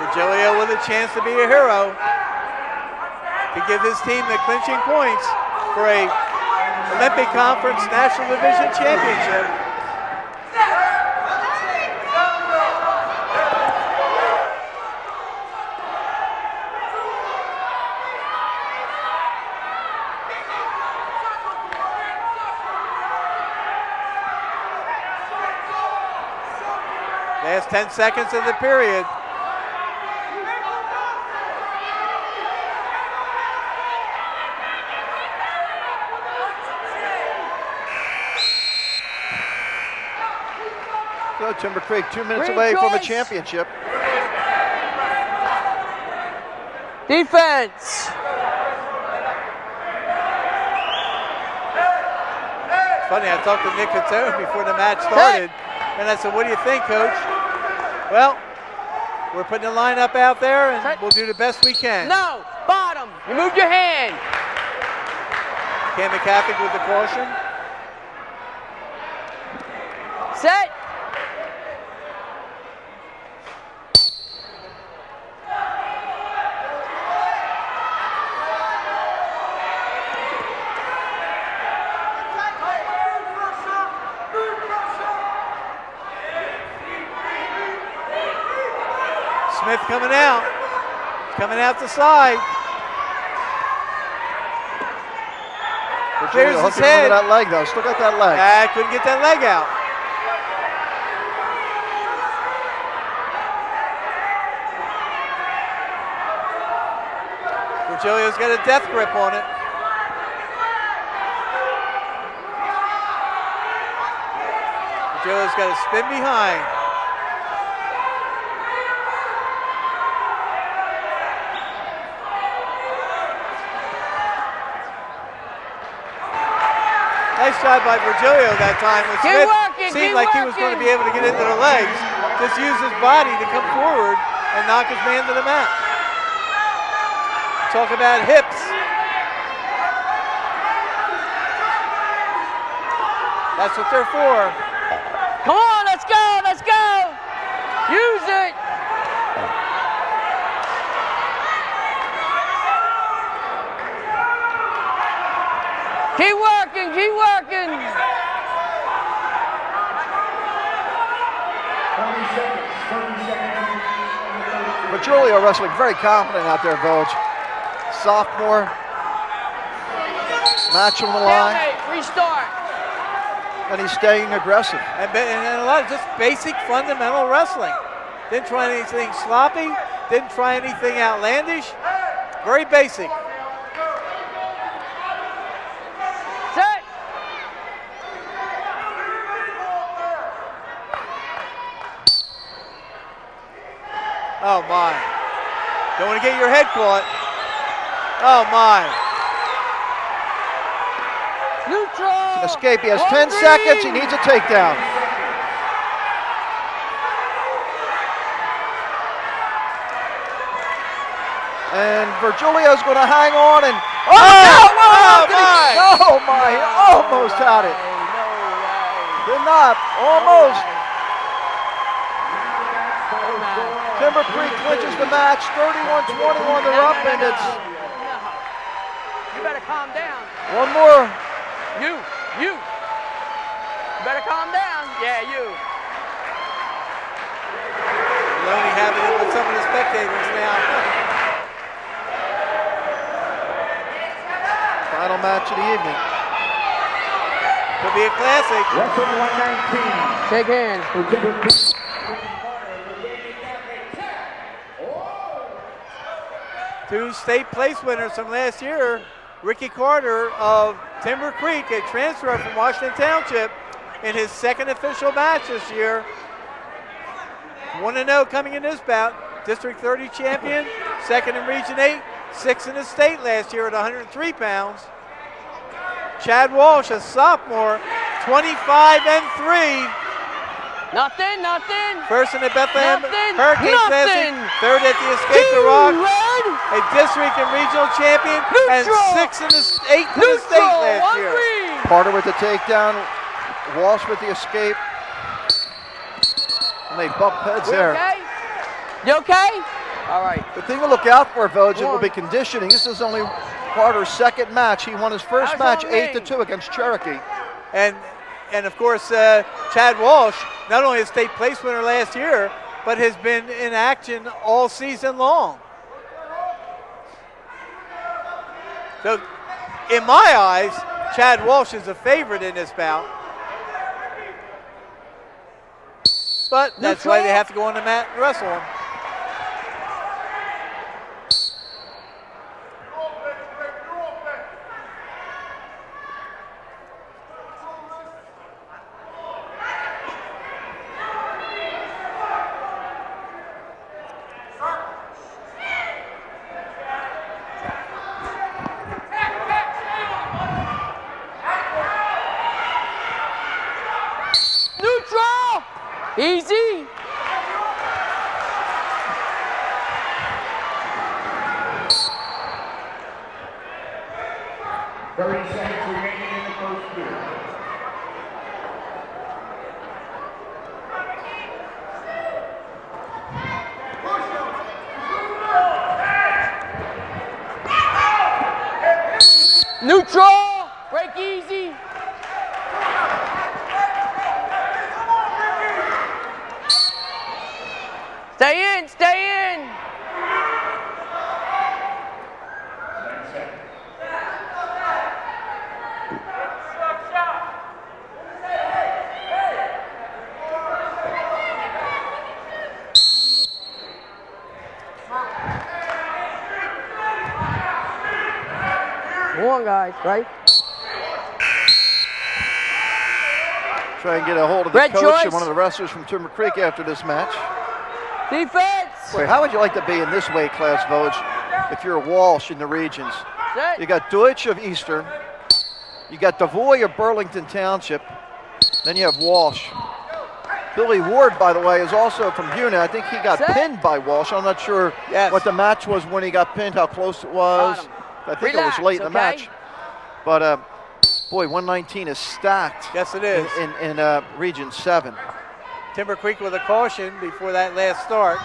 Virgilio with a chance to be a hero, to give his team the clinching points for a Olympic Conference National Division Championship. Last 10 seconds of the period. So Timber Creek 2 minutes Green away from a choice. championship. Defense. It's funny, I talked to Nick Catone before the match started, and I said, what do you think, Coach? Well, we're putting the lineup out there, and we'll do the best we can. No. Bottom. You moved your hand. Camden Catholic with the caution. Set. Smith coming out. Coming out the side. Virgilio There's his hooking head. onto that leg, though. Still got that leg. Couldn't get that leg out. Virgilio's got a death grip on it. Virgilio's got to spin behind. Nice job by Virgilio that time. When Keep Smith working, seemed keep like he was going to working. be able to get into the legs. Just use his body to come forward and knock his man to the mat. Talk about hips. That's what they're for. Come on, let's go, let's go. Use it. Keep working, keep working. 20 seconds. 30 seconds. Virgilio wrestling very confident out there, Vogue. Sophomore. Match on the line. Stalemate, restart. And he's staying aggressive. And a lot of just basic fundamental wrestling. Didn't try anything sloppy. Didn't try anything outlandish. Very basic. Set. Oh my. Don't want to get your head caught. Oh my. Neutral. Escape. He has One 10 green. seconds. He needs a takedown. And Virgilio's going to hang on and Oh my! oh my! He almost had it. Did not. Almost. Timber Creek clinches the match. 31-21. They're up, and it's You better calm down. one more. You. You better calm down. Yeah, you. Loney having it with some of the spectators now. Final match of the evening. Could be a classic. Wrestling 119. Shake hands. For Timber Creek. Two state place winners from last year. Ricky Carter of Timber Creek, a transfer from Washington Township, in his second official match this year. 1-0 coming in this bout. District 30 champion, second in Region 8, sixth in the state last year at 103 pounds. Chad Walsh, a sophomore, 25-3. Nothing, nothing. First in the Bethlehem Nothing, Hurricane Classic, nothing. third at the Escape the Rock, Red. a district and regional champion, and Neutral. eighth in the state last One year. green. Carter with the takedown. Walsh with the escape. And they bump heads We there. okay? You okay? All right. The thing to look out for, Vogue, will be conditioning. This is only Carter's second match. He won his first How's match on me? 8-2 against Cherokee. And of course, Chad Walsh, not only a state place winner last year, but has been in action all season long. So, in my eyes, Chad Walsh is a favorite in this bout. But that's why they have to go on the mat and wrestle him. Neutral. Easy. Thirty seconds remaining in the first period. Neutral. Break easy. Stay in, stay in. guys, right? Try and get a hold of the Red coach Joyce. and one of the wrestlers from Timber Creek after this match. Defense. Boy, how would you like to be in this weight class, Voge, if you're Walsh in the regions? Set. You got Deutsch of Eastern. You got Devoy of Burlington Township. Then you have Walsh. Billy Ward, by the way, is also from Buena. I think he got Set. pinned by Walsh. I'm not sure Yes. what the match was when he got pinned, how close it was. Bottom. I think Relax, it was late in the okay? match. But, boy, 119 is stacked Yes, it is. in Region 7. Timber Creek with a caution before that last start.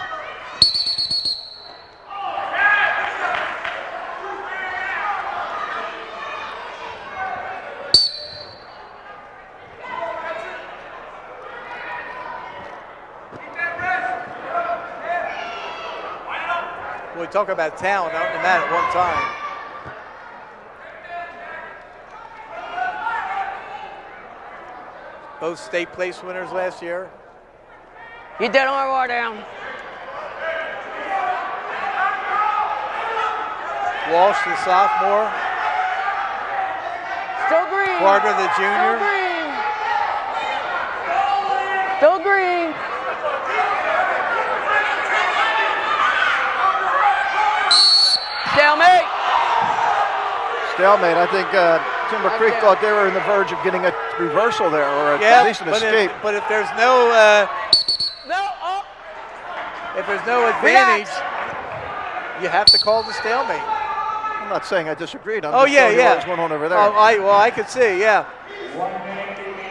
We talk about talent out in the mat at one time. Both state place winners last year. Get that arm bar down. Walsh, the sophomore. Still green. Carter, the junior. Still green. Stalemate. Stalemate. I think Timber Creek thought they were in the verge of getting a reversal there, or at least an escape. But if there's no if there's no advantage, you have to call the stalemate. I'm not saying I disagreed. I'm Oh just yeah, telling you yeah. what was going on over there. I could see, yeah.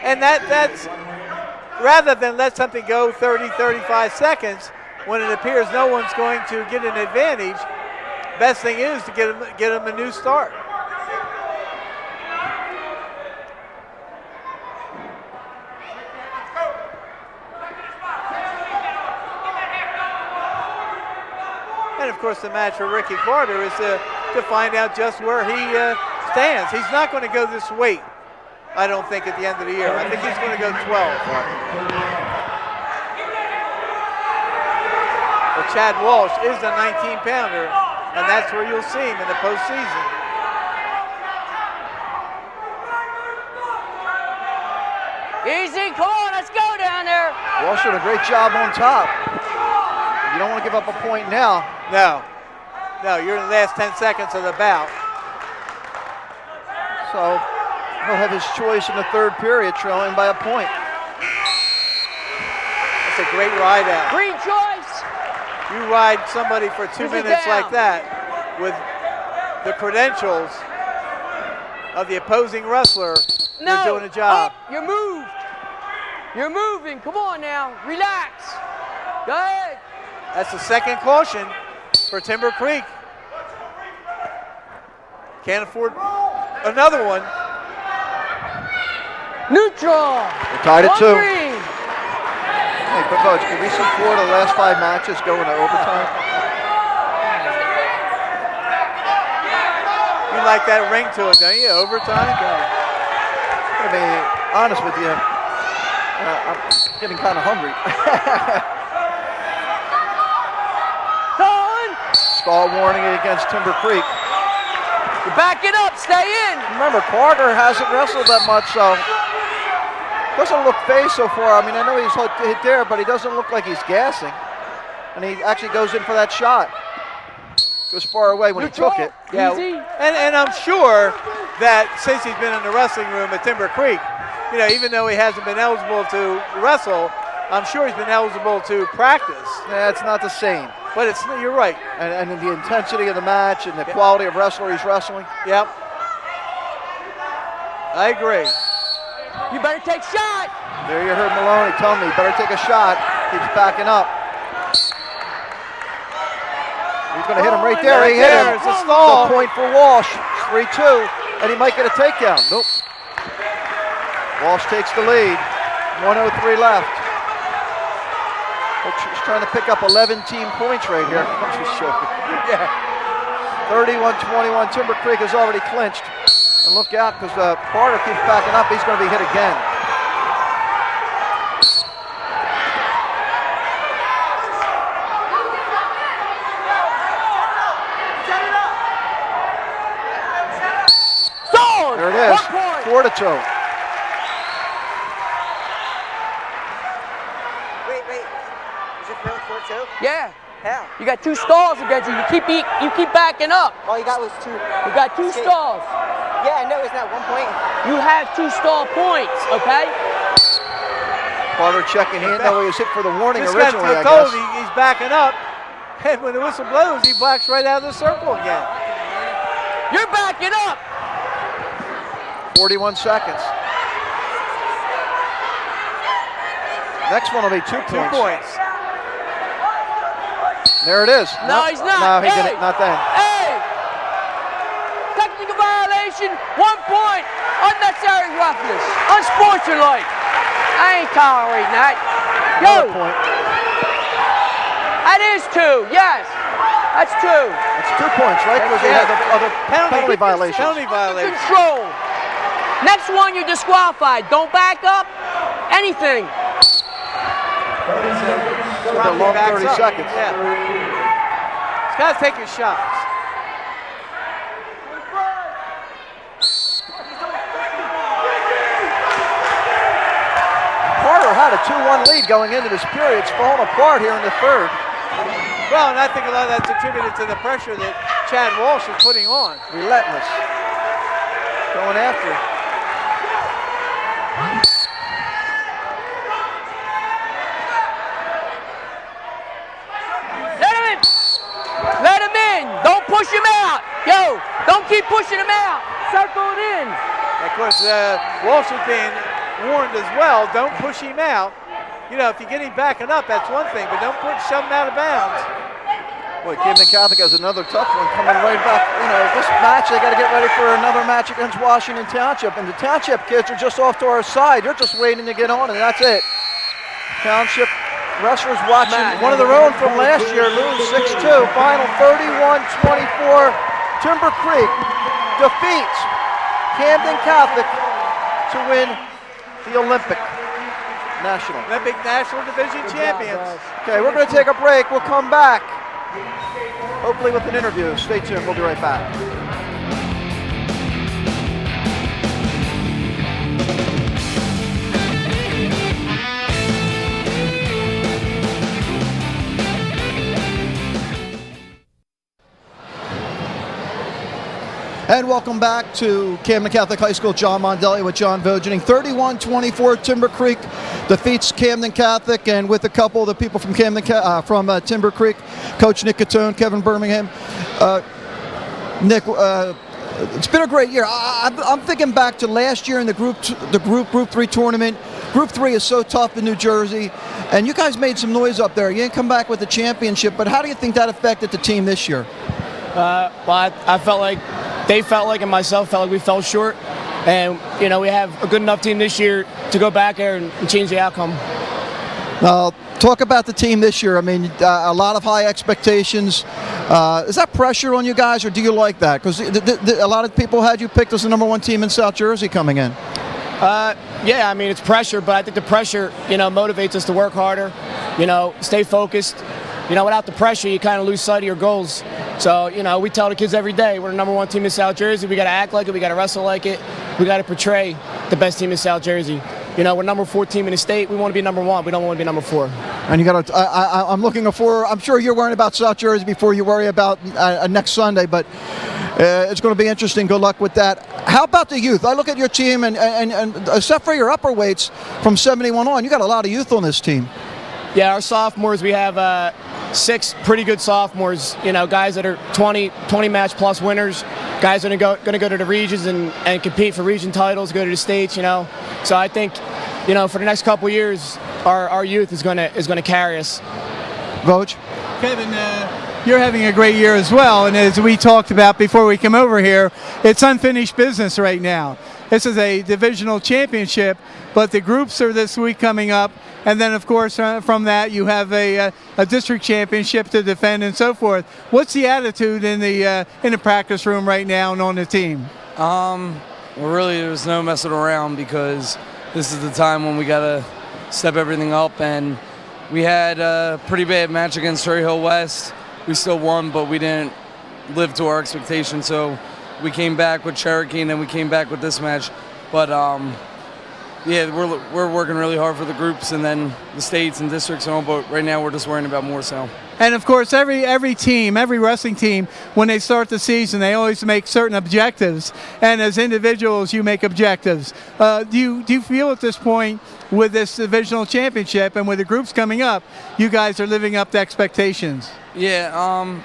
And that's rather than let something go 30, 35 seconds when it appears no one's going to get an advantage. Best thing is to get them a new start. And of course, the match for Ricky Carter is to find out just where he stands. He's not going to go this weight, I don't think, at the end of the year. I think he's going to go 12. But Chad Walsh is the 19-pounder, and that's where you'll see him in the postseason. Easy, come on, let's go down there. Walsh doing a great job on top. You don't want to give up a point now. No, you're in the last 10 seconds of the bout. So he'll have his choice in the third period, trailing by a point. That's a great ride out. Green choice. You ride somebody for 2 Push it minutes down. like that with the credentials of the opposing wrestler, No. you're doing a job. Up. You're moved. You're moving. Come on now. Relax. Go ahead. That's the second caution for Timber Creek. Can't afford another one. Neutral. We're tied at 2. Green. Hey, but Coach, can we see 4 of the last 5 matches go into overtime? You like that ring to it, don't you? Overtime? I'm going to be honest with you. I'm getting kind of hungry. Stall warning against Timber Creek. You back it up. Stay in. Remember, Carter hasn't wrestled that much, so doesn't look phased so far. I mean, I know he's hit there, but he doesn't look like he's gassing. And he actually goes in for that shot. Goes far away when he took it. Yeah, Easy. and I'm sure that since he's been in the wrestling room at Timber Creek, you know, even though he hasn't been eligible to wrestle, I'm sure he's been eligible to practice. Yeah, it's not the same. But you're right. And the intensity of the match and the quality of wrestler he's wrestling. Yep. I agree. You better take shot. There you heard Maloney tell me, better take a shot. Keeps backing up. He's going to hit him right there. He hit him. It's a stall. The point for Walsh. 3-2, and he might get a takedown. Nope. Walsh takes the lead. 1:03 left. He's trying to pick up 11 team points right here. I'm just joking. Yeah. 31-21. Timber Creek has already clinched. And look out, because Carter keeps backing up. He's going to be hit again. 4-2. Wait. Is it really 4-2? Yeah. How? You got 2 stalls against you. You keep backing up. All you got was 2. You got 2 Skate. stalls. Yeah, I know. Isn't that 1 point? You have 2 stall points, okay? Carter checking. He didn't know he was hit for the warning This guy's originally, I told guess. he's backing up, and when the whistle blows, he backs right out of the circle again. You're backing up. 41 seconds. Next one will be 2 2 points. points. There it is. No, he's not. No, he Hey. didn't. Not then. Hey! Technical violation, 1 point. Unnecessary roughness. Unsportsmanlike. I ain't tolerating that. Another Yo, point. that is 2. Yes, that's 2. That's 2 points, right? Because they had the other penalty violations. Penalty violation. Control. Next one, you're disqualified. Don't back up. Anything. It's a long 30 seconds. Yeah. He's got to take his shots. Carter had a 2-1 lead going into this period. It's fallen apart here in the third. Well, and I think a lot of that's attributed to the pressure that Chad Walsh is putting on. Relentless. Going after. Let him in. Let him in. Don't push him out. Yo, don't keep pushing him out. Circle it in. Of course, Walsh is being warned as well. Don't push him out. You know, if you get him backing up, that's one thing, but don't shove him out of bounds. Boy, Camden Catholic has another tough one coming right back. You know, this match, they got to get ready for another match against Washington Township. And the Township kids are just off to our side. They're just waiting to get on, and that's it. Township wrestlers watching one of their own from last year lose 6-2. Final 31-24. Timber Creek defeats Camden Catholic to win the Olympic National Division champions. Okay, we're going to take a break. We'll come back, hopefully with an interview. Stay tuned. We'll be right back. And welcome back to Camden Catholic High School. John Mondelli with John Vogeding. 31-24, Timber Creek defeats Camden Catholic, and with a couple of the people from Timber Creek, Coach Nick Catone, Kevin Birmingham. Nick, it's been a great year. I'm thinking back to last year in the Group 3 tournament. Group 3 is so tough in New Jersey, and you guys made some noise up there. You didn't come back with the championship, but how do you think that affected the team this year? Well, I felt like they felt like, and myself felt like we fell short. And, you know, we have a good enough team this year to go back there and change the outcome. Talk about the team this year. I mean, a lot of high expectations. Is that pressure on you guys, or do you like that? Because a lot of people had you picked as the #1 team in South Jersey coming in. Yeah, I mean, it's pressure, but I think the pressure, you know, motivates us to work harder, you know, stay focused. You know, without the pressure, you kind of lose sight of your goals. So, you know, we tell the kids every day, we're the #1 team in South Jersey. We got to act like it. We got to wrestle like it. We got to portray the best team in South Jersey. You know, we're #4 team in the state. We want to be #1. We don't want to be #4. And you got to. I'm looking for. I'm sure you're worrying about South Jersey before you worry about next Sunday. But it's going to be interesting. Good luck with that. How about the youth? I look at your team, and except for your upper weights from 71 on, you got a lot of youth on this team. Yeah, our sophomores, we have 6 pretty good sophomores, you know, guys that are 20 match plus winners, guys that are going to go to the regions and compete for region titles, go to the states, you know. So I think, you know, for the next couple of years, our youth is going to carry us. Voj? Kevin, you're having a great year as well, and as we talked about before we come over here, it's unfinished business right now. This is a divisional championship, but the groups are this week coming up. And then, of course, from that, you have a district championship to defend and so forth. What's the attitude in the practice room right now and on the team? Well, really, there's no messing around because this is the time when we got to step everything up. And we had a pretty bad match against Surrey Hill West. We still won, but we didn't live to our expectations. So we came back with Cherokee, and then we came back with this match. But yeah, we're working really hard for the groups and then the states and districts and all. But right now we're just worrying about more so. And of course, every team, every wrestling team, when they start the season, they always make certain objectives. And as individuals, you make objectives. Do you feel at this point, with this divisional championship and with the groups coming up, you guys are living up to expectations? Yeah,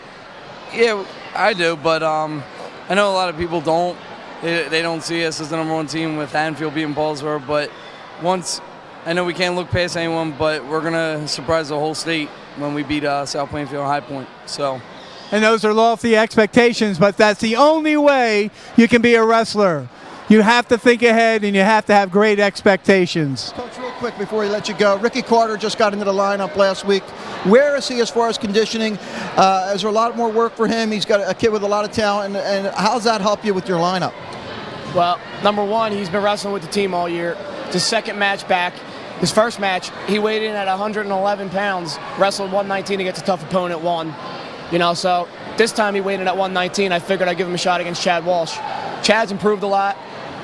yeah, I do. But I know a lot of people don't. They don't see us as the #1 team with Haddonfield beating Paulsboro. But once, I know we can't look past anyone, but we're gonna surprise the whole state when we beat South Plainfield and High Point. So, and those are lofty expectations, but that's the only way you can be a wrestler. You have to think ahead, and you have to have great expectations. Coach, real quick before we let you go, Ricky Carter just got into the lineup last week. Where is he as far as conditioning? Is there a lot more work for him? He's got a kid with a lot of talent, and how does that help you with your lineup? Well, number one, he's been wrestling with the team all year. It's his second match back. His first match, he weighed in at 111 pounds, wrestled 119 against a tough opponent, won. You know, so this time he weighed in at 119. I figured I'd give him a shot against Chad Walsh. Chad's improved a lot.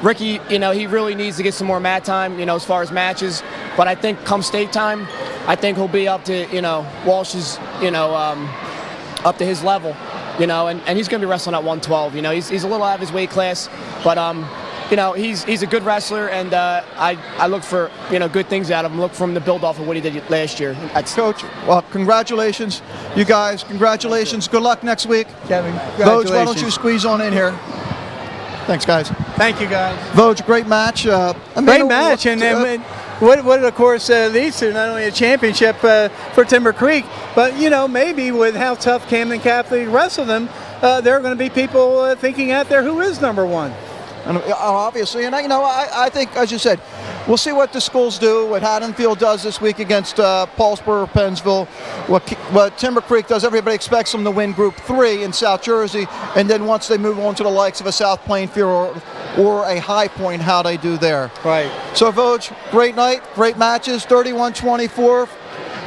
Ricky, you know, he really needs to get some more mat time, you know, as far as matches. But I think come state time, I think he'll be up to, you know, Walsh's, you know, up to his level, you know, and he's going to be wrestling at 112. You know, he's a little out of his weight class, but, you know, he's a good wrestler, and I look for, you know, good things out of him. Look for him to build off of what he did last year. Coach, well, congratulations, you guys. Congratulations. Good luck next week. Kevin, Voj, why don't you squeeze on in here? Thanks, guys. Thank you, guys. Voj, great match. Great match, and what of course leads to not only a championship for Timber Creek, but you know, maybe with how tough Camden Catholic wrestled them, there are going to be people thinking out there who is #1. And obviously, and you know, I think, as you said, we'll see what the schools do, what Haddonfield does this week against Paulsboro, Pennsville, what Timber Creek does. Everybody expects them to win Group 3 in South Jersey, and then once they move on to the likes of a South Plainfield or a High Point, how they do there. Right. So, Voj, great night, great matches, 31-24.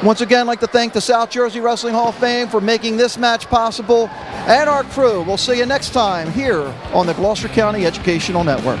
Once again, I'd like to thank the South Jersey Wrestling Hall of Fame for making this match possible, and our crew. We'll see you next time here on the Gloucester County Educational Network.